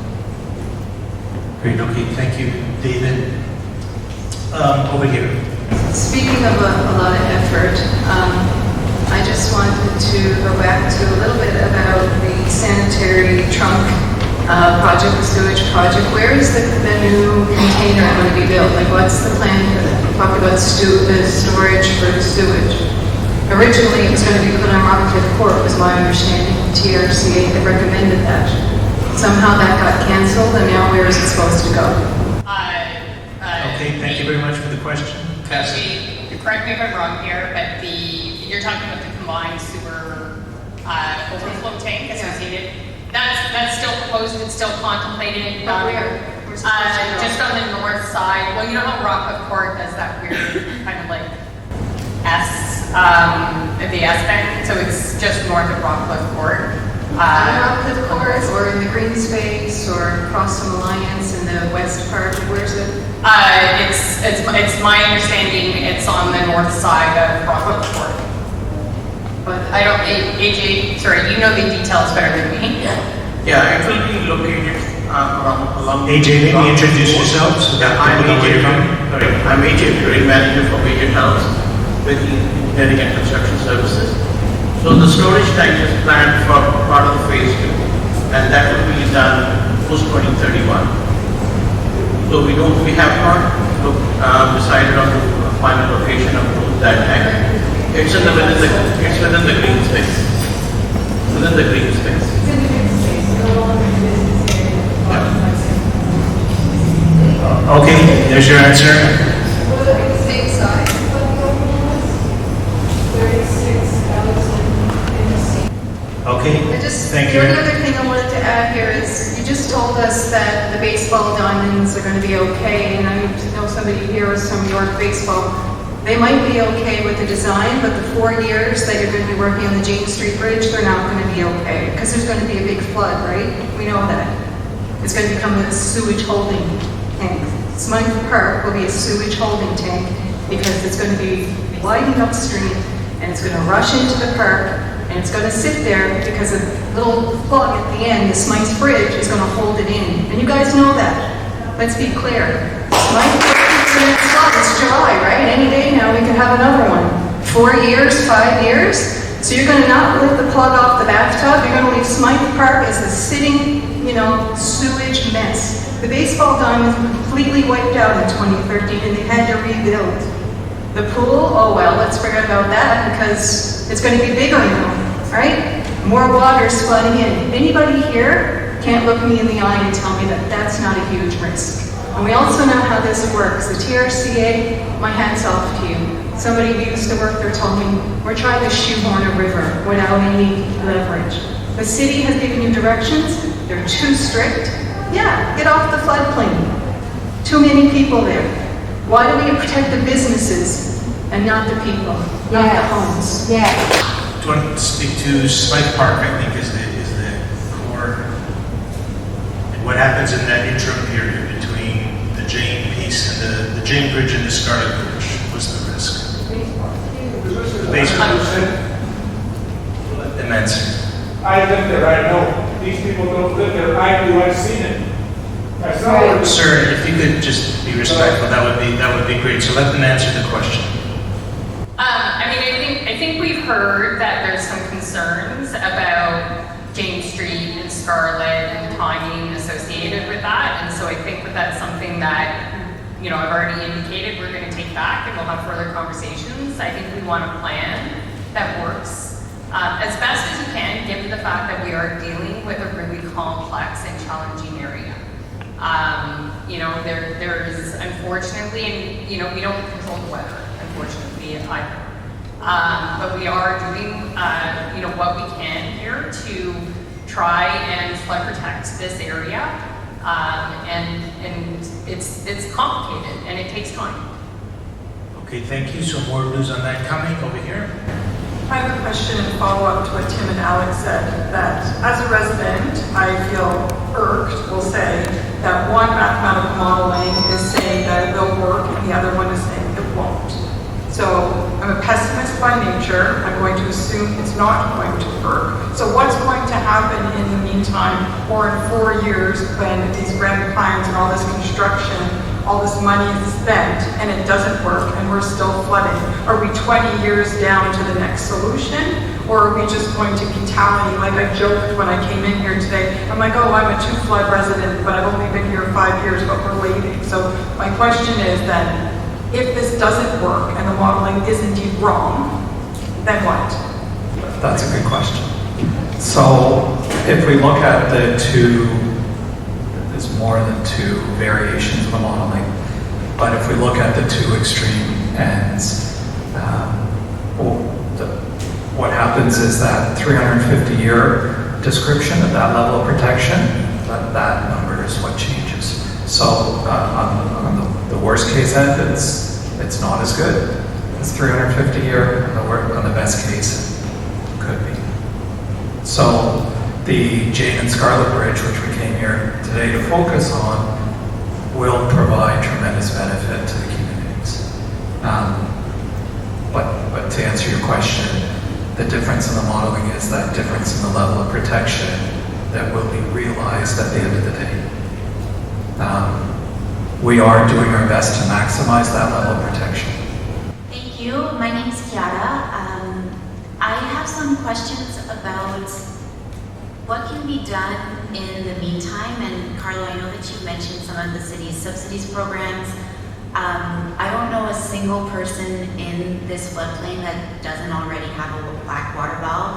Great, okay, thank you, David. Over here. Speaking of a lot of effort, I just wanted to go back to a little bit about the sanitary trunk project, the sewage project. Where is the new container going to be built? Like, what's the plan for that? We talked about the storage for the sewage. Originally, it was going to be put on Rockcliffe Court, was my understanding. TRCA had recommended that. Somehow that got canceled, and now where is it supposed to go? Okay, thank you very much for the question. Actually, correct me if I'm wrong here, but you're talking about the combined sewer overflow tank associated. That's still proposed, it's still contemplated. Just on the north side. Well, you know how Rockcliffe Court does that weird kind of like the S bend, so it's just north of Rockcliffe Court. Rockcliffe Court, or in the green space, or across from Alliance in the west part. Where's it? It's my understanding it's on the north side of Rockcliffe Court. But I don't, AJ, sorry, you know the details better than me. Yeah, it will be located along. AJ, maybe introduce yourself. Yeah, I'm AJ. I'm AJ, Building Manager for Major Towns with Engineering and Construction Services. So the storage tank is planned for part of the phase 2, and that will be done post 2031. So we have not decided on the final location of that tank. It's within the green space. Within the green space. Okay, there's your answer. Will it be the same size? 36,000 in the sea. Okay, thank you. The only other thing I wanted to add here is, you just told us that the baseball diamonds are going to be okay, and I know somebody here with some York baseball. They might be okay with the design, but the 4 years that you're going to be working on the James Street Bridge, they're not going to be okay, because there's going to be a big flood, right? We know that. It's going to become a sewage holding tank. Smythe Park will be a sewage holding tank, because it's going to be widening upstream, and it's going to rush into the park, and it's going to sit there because a little plug at the end, the Smythe Bridge, is going to hold it in. And you guys know that. Let's be clear. Smythe Bridge is in its flood. It's July, right? Any day now we could have another one. 4 years, 5 years. So you're going to not lift the plug off the bathtub. You're going to leave Smythe Park as a sitting, sewage mess. The baseball diamond was completely wiped out in 2013 and they had to rebuild. The pool, oh well, let's forget about that because it's going to be bigger now, right? More water's flooding in. Anybody here can't look me in the eye and tell me that that's not a huge risk. And we also know how this works. The TRCA, my hat's off to you. Somebody who used to work there told me, we're trying to shoehorn a river without any leverage. The city has given you directions. They're too strict. Yeah, get off the floodplain. Too many people there. Why do we protect the businesses and not the people, not the homes? Yeah. Do you want to speak to Smythe Park, I think is the core. And what happens in that interim period between the Jane piece and the Jane Bridge and the Scarlett Bridge? What's the risk? The basement. Let them answer. I live there, I know. These people don't live there, I do, I've seen it. Sir, if you could just be respectful, that would be great. So let them answer the question. I think we've heard that there's some concerns about Jane Street and Scarlett and the timing associated with that, and so I think that's something that I've already indicated we're going to take back and we'll have further conversations. I think we want a plan that works as best as you can, given the fact that we are dealing with a really complex and challenging area. There is unfortunately, and we don't control the weather, unfortunately, either. But we are doing, what we can here to try and flood protect this area. And it's complicated and it takes time. Okay, thank you. So more news on that coming over here. I have a question and follow-up to what Tim and Alex said, that as a resident, I feel irked, we'll say, that one mathematical modeling is saying that it will work and the other one is saying it won't. So I'm a pessimist by nature. I'm going to assume it's not going to work. So what's going to happen in the meantime, or in 4 years when these grand plans and all this construction, all this money is spent and it doesn't work and we're still flooding? Are we 20 years down to the next solution? Or are we just going to be tallying? Like I joked when I came in here today, I'm like, oh, I'm a 2-flood resident, but I've only been here 5 years, but we're waiting. So my question is then, if this doesn't work and the modeling is indeed wrong, then what? That's a good question. So if we look at the two, there's more than two variations of the modeling, but if we look at the two extreme ends, what happens is that 350-year description of that level of protection, that number is what changes. So on the worst case end, it's not as good as 350-year. On the best case, it could be. So the Jane and Scarlett Bridge, which we came here today to focus on, will provide tremendous benefit to the communities. But to answer your question, the difference in the modeling is that difference in the level of protection that will be realized at the end of the day. We are doing our best to maximize that level of protection. Thank you. My name is Chiara. I have some questions about what can be done in the meantime. And Carlo, I know that you mentioned some of the city's subsidies programs. I don't know a single person in this floodplain that doesn't already have a black water valve,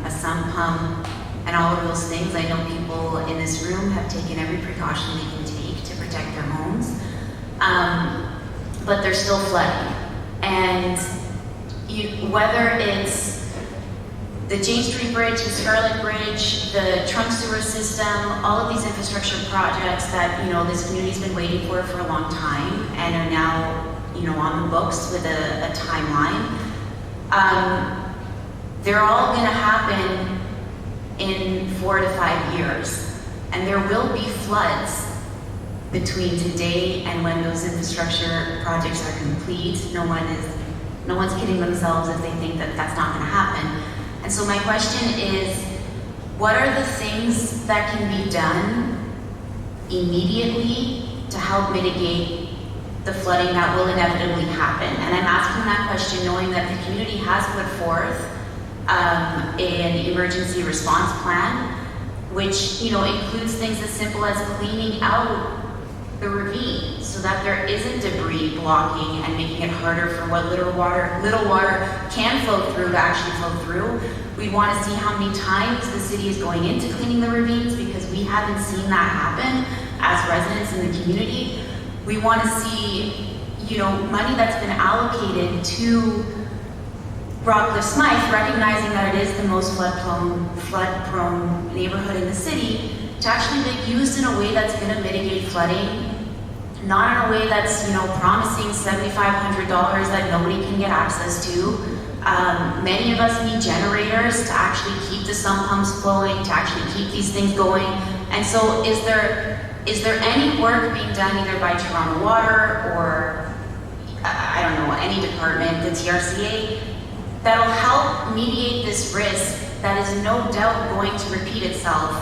a sump pump, and all of those things. I know people in this room have taken every precaution they can take to protect their homes, but they're still flooding. And whether it's the Jane Street Bridge, the Scarlett Bridge, the trunk sewer system, all of these infrastructure projects that this community's been waiting for a long time and are now on the books with a timeline, they're all going to happen in 4 to 5 years, and there will be floods between today and when those infrastructure projects are complete. No one's kidding themselves if they think that that's not going to happen. And so my question is, what are the things that can be done immediately to help mitigate the flooding that will inevitably happen? And I'm asking that question knowing that the community has put forth an emergency response plan, which includes things as simple as cleaning out the ravine so that there isn't debris blocking and making it harder for what little water can flow through to actually flow through. We want to see how many times the city is going into cleaning the ravines, because we haven't seen that happen as residents in the community. We want to see, money that's been allocated to Rockcliffe Smythe, recognizing that it is the most flood-prone neighborhood in the city, to actually be used in a way that's going to mitigate flooding, not in a way that's, promising $7,500 that nobody can get access to. Many of us need generators to actually keep the sump pumps flowing, to actually keep these things going. And so is there any work being done either by Toronto Water or, I don't know, any department, the TRCA, that'll help mediate this risk that is no doubt going to repeat itself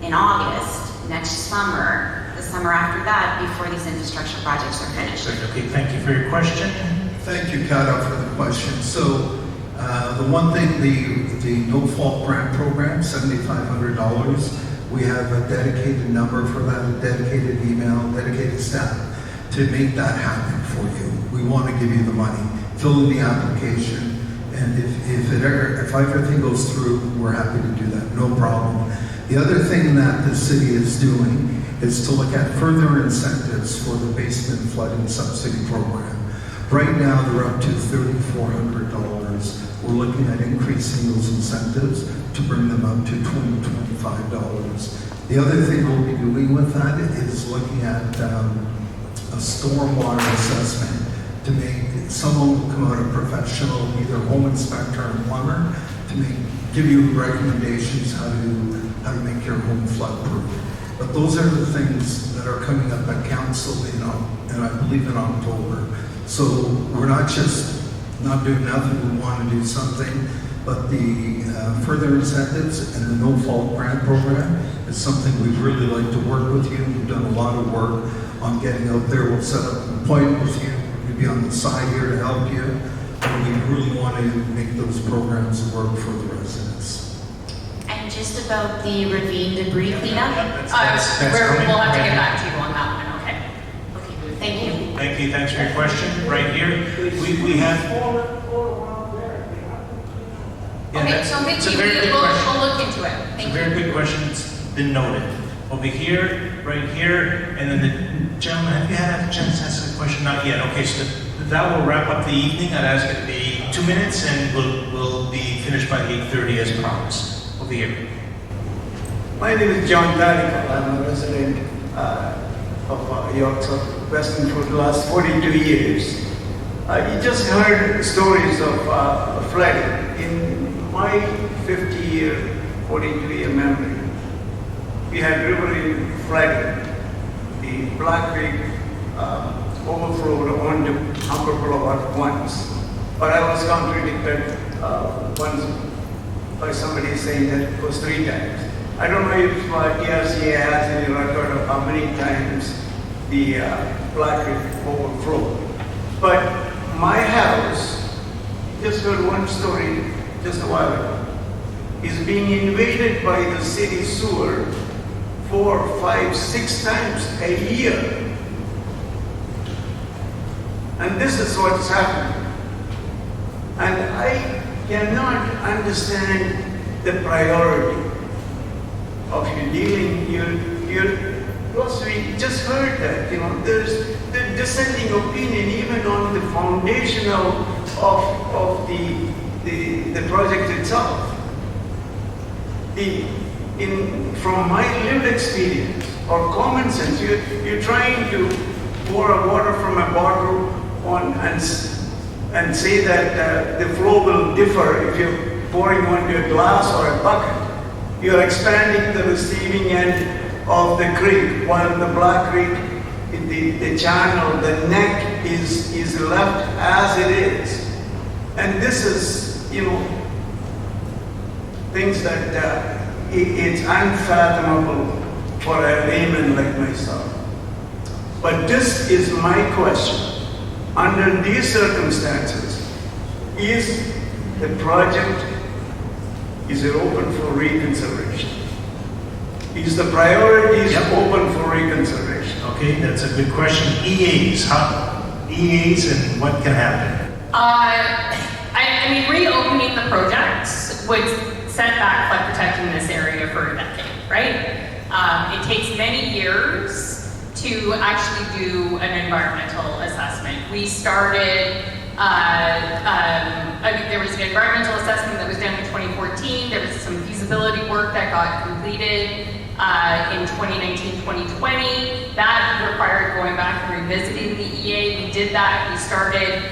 in August, next summer, the summer after that, before these infrastructure projects are finished? Okay, thank you for your question. Thank you, Kata, for the question. So the one thing, the no-fault grant program, $7,500, we have a dedicated number for that, a dedicated email, dedicated staff to make that happen for you. We want to give you the money. Fill in the application, and if everything goes through, we're happy to do that, no problem. The other thing that the city is doing is to look at further incentives for the basement flooding subsidy program. Right now, they're up to $3,400. We're looking at increasing those incentives to bring them up to $25. The other thing we'll be doing with that is looking at a stormwater assessment to make someone will come out, a professional, either home inspector or plumber, to give you recommendations how to make your home flood proof. But those are the things that are coming up at council and I believe in October. So we're not just not doing nothing, we want to do something, but the further incentives and the no-fault grant program is something we'd really like to work with you. We've done a lot of work on getting out there. We'll set up an appointment with you. We'll be on the side here to help you. And we really want to make those programs work for the residents. And just about the ravine debris cleanup? We'll have to get back to you on that one, okay? Thank you. Thank you, thanks for your question. Right here, we have... Okay, so thank you. We'll look into it. It's a very good question. It's been noted. Over here, right here, and then the gentleman, have you had a chance to ask a question? Not yet. Okay, so that will wrap up the evening. I'd ask it to be 2 minutes, and we'll be finished by 8:30 as promised. Over here. My name is John Tariq. I'm a resident of York South Western for the last 42 years. You just heard stories of flooding. In my 50-year, 42-year memory, we had river flooding. The Black Creek overflowed onto Humber Boulevard once, but I was contradicted once by somebody saying that it was 3 times. I don't know if TRCA has any record of how many times the Black Creek overflowed. But my house, just heard one story just a while ago, is being invaded by the city sewer 4, 5, 6 times a year. And this is what's happening. And I cannot understand the priority of you dealing, plus we just heard that, there's the dissenting opinion even on the foundation of the project itself. From my lived experience or common sense, you're trying to pour water from a bottle on and say that the flow will differ if you're pouring onto a glass or a bucket. You're expanding the receiving end of the creek, while the Black Creek, the channel, the neck is left as it is. And this is, things that it's unfathomable for a layman like myself. But this is my question. Under these circumstances, is the project, is it open for reconsideration? Is the priorities open for reconsideration? Okay, that's a good question. EAs, EAs and what can happen? I mean, reopening the project would set back flood protection in this area for a decade, right? It takes many years to actually do an environmental assessment. We started, I mean, there was an environmental assessment that was done in 2014. There was some feasibility work that got completed in 2019, 2020. That required going back and revisiting the EA. We did that. We started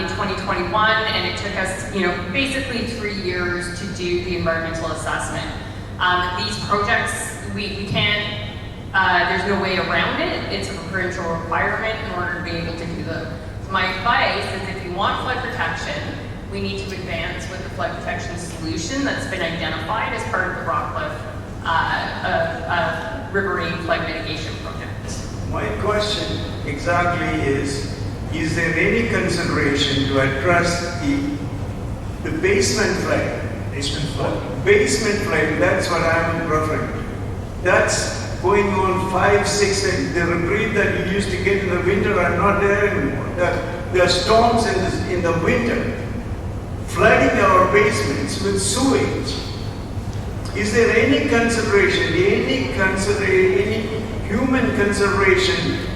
in 2021, and it took us, basically 3 years to do the environmental assessment. These projects, we can't, there's no way around it. It's a provincial requirement in order to be able to do them. So my advice is if you want flood protection, we need to advance with the flood protection solution that's been identified as part of the Rockcliffe riverine flood mitigation project. My question exactly is there any consideration to address the basement flood? Basement flood? Basement flood, that's what I'm referring to. That's going on 5, 6, and the reprieve that you used to get in the winter are not there anymore. There are storms in the winter, flooding our basements with sewage. Is there any consideration, any human consideration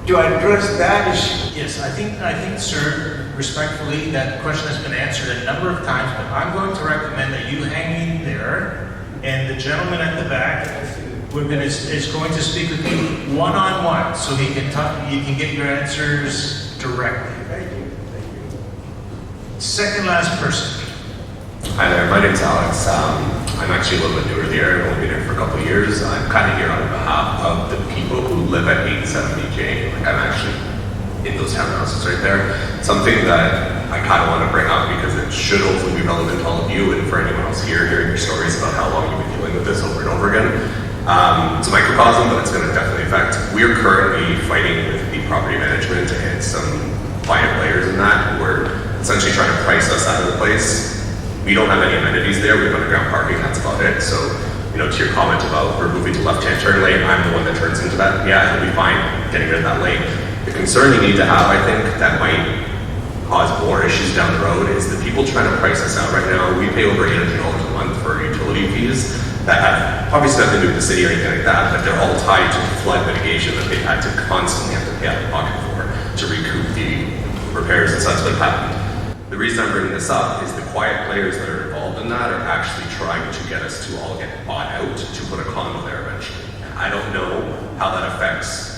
to address that issue? Yes, I think, sir, respectfully, that question has been answered a number of times, but I'm going to recommend that you hang in there, and the gentleman at the back is going to speak with you one-on-one, so you can get your answers directly. Thank you. Second last person. Hi there, my name's Alex. I'm actually a little bit newer to the area. I've only been here for a couple of years. I'm kind of here on behalf of the people who live at 870J. Like, I'm actually in those townhouses right there. Something that I kind of want to bring up because it should hopefully be relevant to all of you and for anyone else here hearing your stories about how long you've been dealing with this over and over again. It's a microcosm, but it's going to definitely affect. We're currently fighting with the property management and some quiet players in that who are essentially trying to price us out of the place. We don't have any amenities there. We have underground parking, that's about it. So, to your comment about removing the left-hand turn lane, I'm the one that turns into that. Yeah, it'll be fine getting rid of that lane. The concern you need to have, I think, that might cause more issues down the road is the people trying to price us out right now. We pay over $800 a month for utility fees that have obviously nothing to do with the city or anything like that, but they're all tied to flood mitigation that they've had to constantly have to pay out of pocket for to recoup the repairs and such that have happened. The reason I'm bringing this up is the quiet players that are involved in that are actually trying to get us to all get bought out to put a condo there eventually. And I don't know how that affects,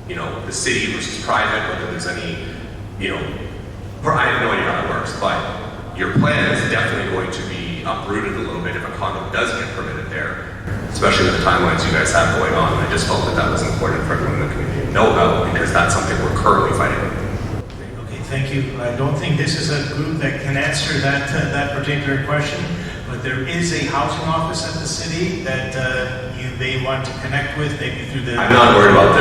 the city versus private, whether there's any, I have no idea how that works, but your plan is definitely going to be uprooted a little bit if a condo does get permitted there, especially with the timelines you guys have going on. I just felt that was important for everyone in the community to know about because that's something we're currently fighting with. Thank you. I don't think this is a group that can answer that particular question, but there is a housing office at the city that you may want to connect with, maybe through the... I'm not worried about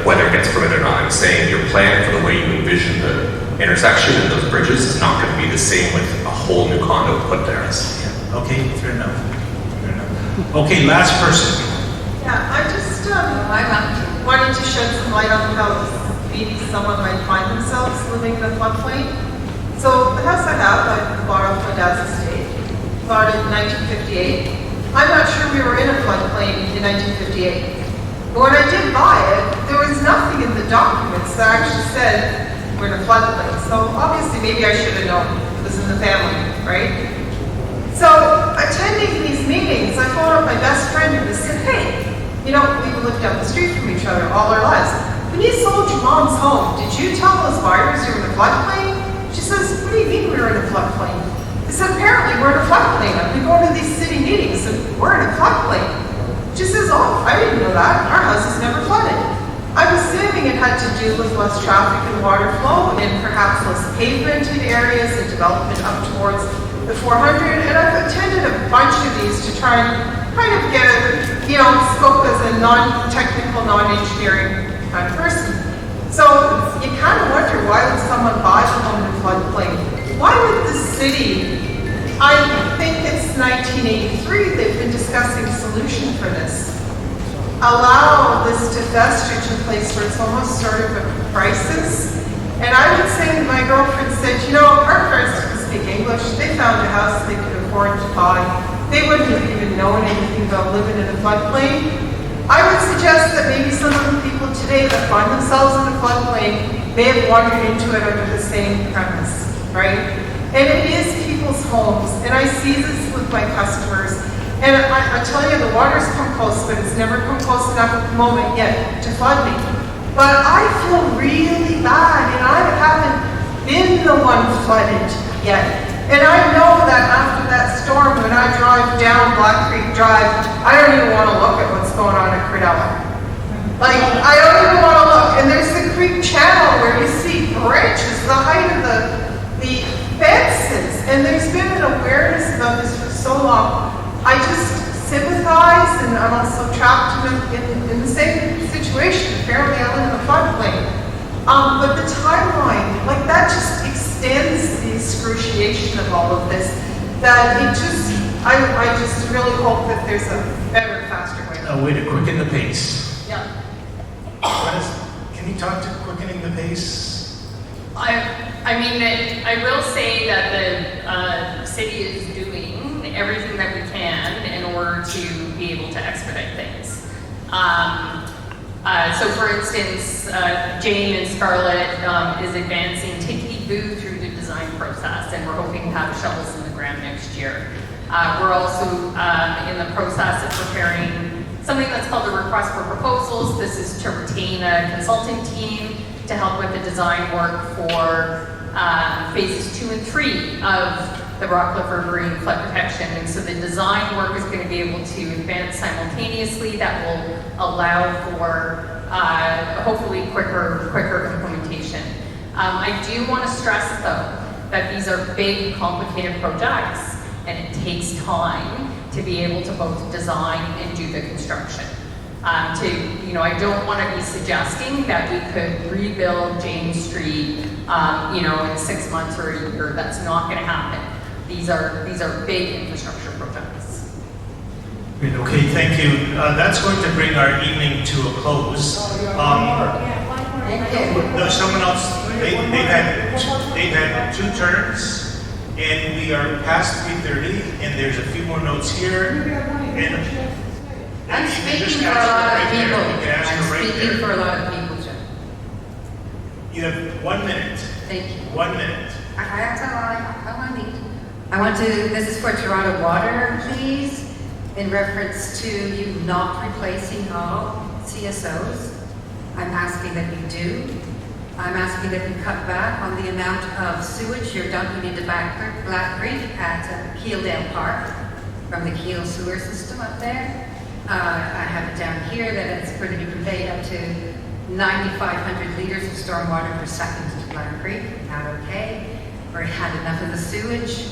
whether it gets permitted or not. I'm saying your plan for the way you envision the intersection and those bridges is not going to be the same with a whole new condo put there. Yeah. Okay, fair enough. Okay, last person. Yeah, I just wanted to shed some light on how maybe someone might find themselves living in a floodplain. So the house I have, I bought off my dad's estate, bought it in 1958. I'm not sure we were in a floodplain in 1958. But when I did buy it, there was nothing in the documents that actually said we're in a floodplain. So obviously maybe I should have known. It was in the family, right? So attending these meetings, I phoned up my best friend and said, hey, we've lived down the street from each other all our lives. When you sold your mom's home, did you tell those buyers you were in a floodplain? She says, what do you mean we were in a floodplain? I said, apparently we're in a floodplain. I've been going to these city meetings and we're in a floodplain. She says, oh, I didn't know that. Our house is never flooded. I'm assuming it had to do with less traffic and water flow and perhaps less pavement in areas and development up towards the 400. And I've attended a bunch of these to try and kind of get spoke as a non-technical, non-engineering kind of person. So you kind of wonder, why would someone buy a home in a floodplain? Why would the city, I think it's 1983, they've been discussing a solution for this, allow this to fester to a place where it's almost sort of a crisis. And I would say that my girlfriend said, our parents can speak English. They found a house they could afford to buy. They wouldn't have even known anything about living in a floodplain. I would suggest that maybe some of the people today that find themselves in a floodplain may have wandered into it under the same premise, right? And it is people's homes, and I see this with my customers. And I tell you, the water's come close, but it's never come close enough at the moment yet to flood me. But I feel really bad, and I haven't been the one flooded yet. And I know that after that storm, when I drive down Black Creek Drive, I don't even want to look at what's going on at Credella. Like, I don't even want to look. And there's the creek channel where you see branches, the height of the fences. And there's been an awareness about this for so long. I just sympathize, and I'm also trapped in the same situation. Apparently, I live in a floodplain. But the timeline, like that just extends the excruciation of all of this. That it just, I just really hope that there's a better, faster way. A way to quicken the pace. Yeah. Can you talk to quickening the pace? I mean, I will say that the city is doing everything that we can in order to be able to expedite things. So for instance, Jane and Scarlett is advancing tickety-boo through the design process, and we're hoping to have shovels in the ground next year. We're also in the process of preparing something that's called a request for proposals. This is to retain a consulting team to help with the design work for phases 2 and 3 of the Rockcliffe Riverine flood protection. And so the design work is going to be able to advance simultaneously. That will allow for hopefully quicker implementation. I do want to stress though that these are big, complicated projects, and it takes time to be able to both design and do the construction. I don't want to be suggesting that we could rebuild James Street, in 6 months or a year. That's not going to happen. These are big infrastructure projects. Okay, thank you. That's going to bring our evening to a close. No, someone else. They've had 2 turns, and we are past 3:30, and there's a few more notes here. I'm speaking for a lot of people. I'm speaking for a lot of people, Joe. You have 1 minute. Thank you. 1 minute. I want to, this is for Toronto Water, please, in reference to you not replacing all CSOs. I'm asking that you do. I'm asking that you cut back on the amount of sewage you're dumping into Black Creek at Keeldale Park from the Keel sewer system up there. I have it down here that it's going to be conveyed up to 9,500 liters of stormwater per second to Black Creek. Not okay. Or had enough of the sewage.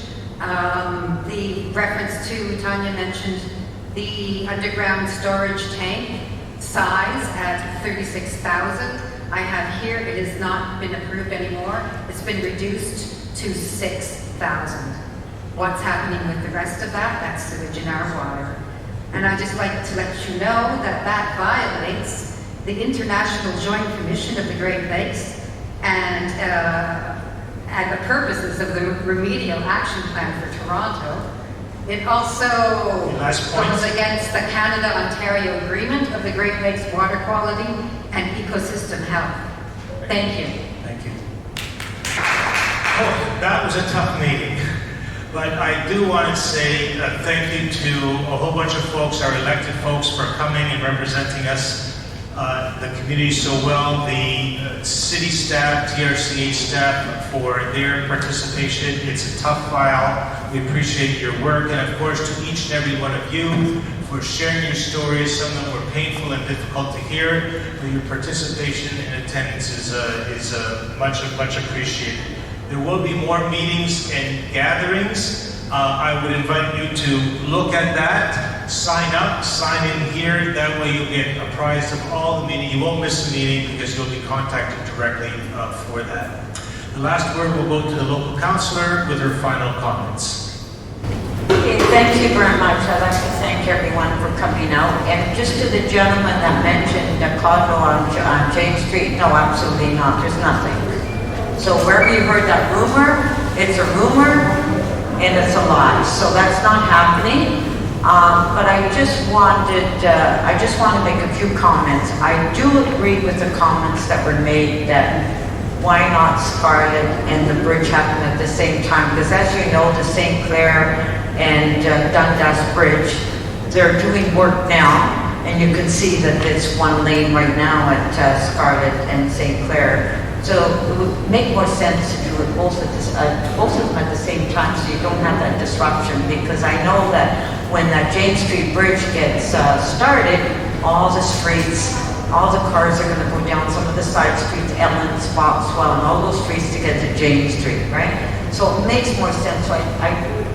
The reference to, Tanya mentioned the underground storage tank size at 36,000. I have here, it has not been approved anymore. It's been reduced to 6,000. What's happening with the rest of that? That's sewage in our water. And I'd just like to let you know that that violates the International Joint Commission of the Great Lakes and the purposes of the Remedial Action Plan for Toronto. It also goes against the Canada-Ontario Agreement of the Great Lakes Water Quality and Ecosystem Health. Thank you. Thank you. Oh, that was a tough meeting. But I do want to say thank you to a whole bunch of folks, our elected folks, for coming and representing us, the community so well, the city staff, TRCA staff for their participation. It's a tough file. We appreciate your work, and of course to each and every one of you for sharing your stories. Some of them were painful and difficult to hear, but your participation and attendance is much appreciated. There will be more meetings and gatherings. I would invite you to look at that. sign up, sign in here. That way you'll get apprised of all the meeting. You won't miss the meeting because you'll be contacted directly for that. The last word will go to the local councillor with her final comments. Okay, thank you very much. I'd like to thank everyone for coming out. And just to the gentleman that mentioned the condo on James Street, no, absolutely not. There's nothing. So wherever you heard that rumor, it's a rumor and it's a lie. So that's not happening. But I just want to make a few comments. I do agree with the comments that were made that why not Scarlett and the bridge happen at the same time? Because as you know, the St. Clair and Dundas Bridge, they're doing work now, and you can see that it's one lane right now at Scarlett and St. Clair. So it would make more sense to do it both of them at the same time, so you don't have that disruption. Because I know that when that James Street Bridge gets started, all the streets, all the cars are going to go down some of the side streets, Ellens, Boxwell, and all those streets to get to James Street, right? So it makes more sense. So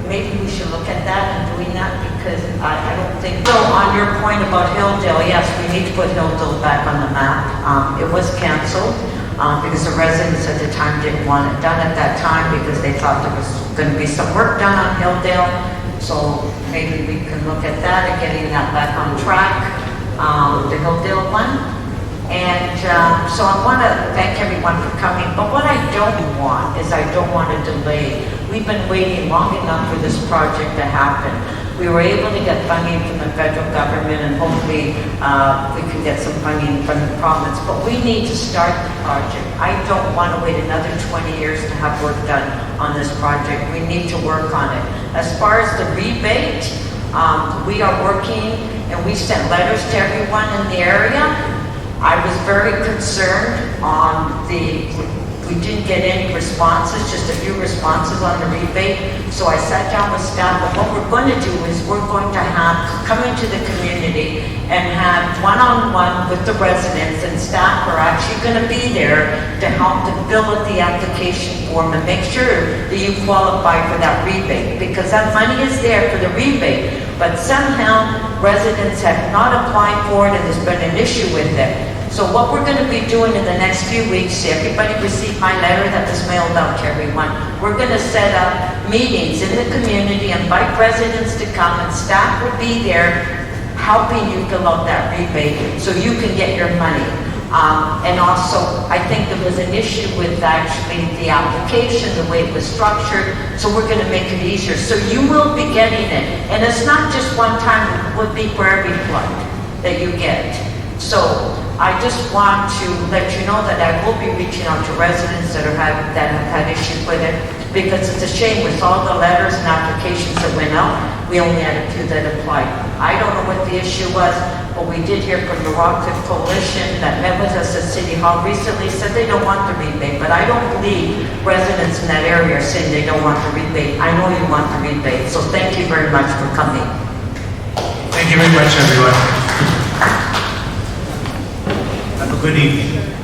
maybe we should look at that and doing that, because I don't think... So on your point about Hilldale, yes, we need to put Hilldale back on the map. It was canceled because the residents at the time didn't want it done at that time because they thought there was going to be some work done on Hilldale. So maybe we can look at that and getting that back on track. The Hilldale one. And so I want to thank everyone for coming. But what I don't want is I don't want to delay. We've been waiting long enough for this project to happen. We were able to get funding from the federal government, and hopefully we can get some funding from the province. But we need to start the project. I don't want to wait another 20 years to have work done on this project. We need to work on it. As far as the rebate, we are working, and we sent letters to everyone in the area. I was very concerned on we didn't get any responses, just a few responses on the rebate. So I sat down with staff, and what we're going to do is we're going to come into the community and have one-on-one with the residents, and staff are actually going to be there to help to fill out the application form and make sure that you qualify for that rebate, because that money is there for the rebate, but somehow residents have not applied for it, and there's been an issue with it. So what we're going to be doing in the next few weeks, everybody received my letter that was mailed out to everyone. We're going to set up meetings in the community, invite residents to come, and staff will be there helping you fill out that rebate so you can get your money. And also, I think there was an issue with actually the application, the way it was structured, so we're going to make it easier. So you will be getting it. And it's not just one time, it would be for every flood that you get. So I just want to let you know that I will be reaching out to residents that have had issues with it, because it's a shame with all the letters and applications that went out, we only had a few that applied. I don't know what the issue was, but we did hear from the Rockcliffe Coalition that met with us at City Hall recently, said they don't want the rebate, but I don't believe residents in that area are saying they don't want the rebate. I know you want the rebate, so thank you very much for coming. Thank you very much, everyone. Have a good evening.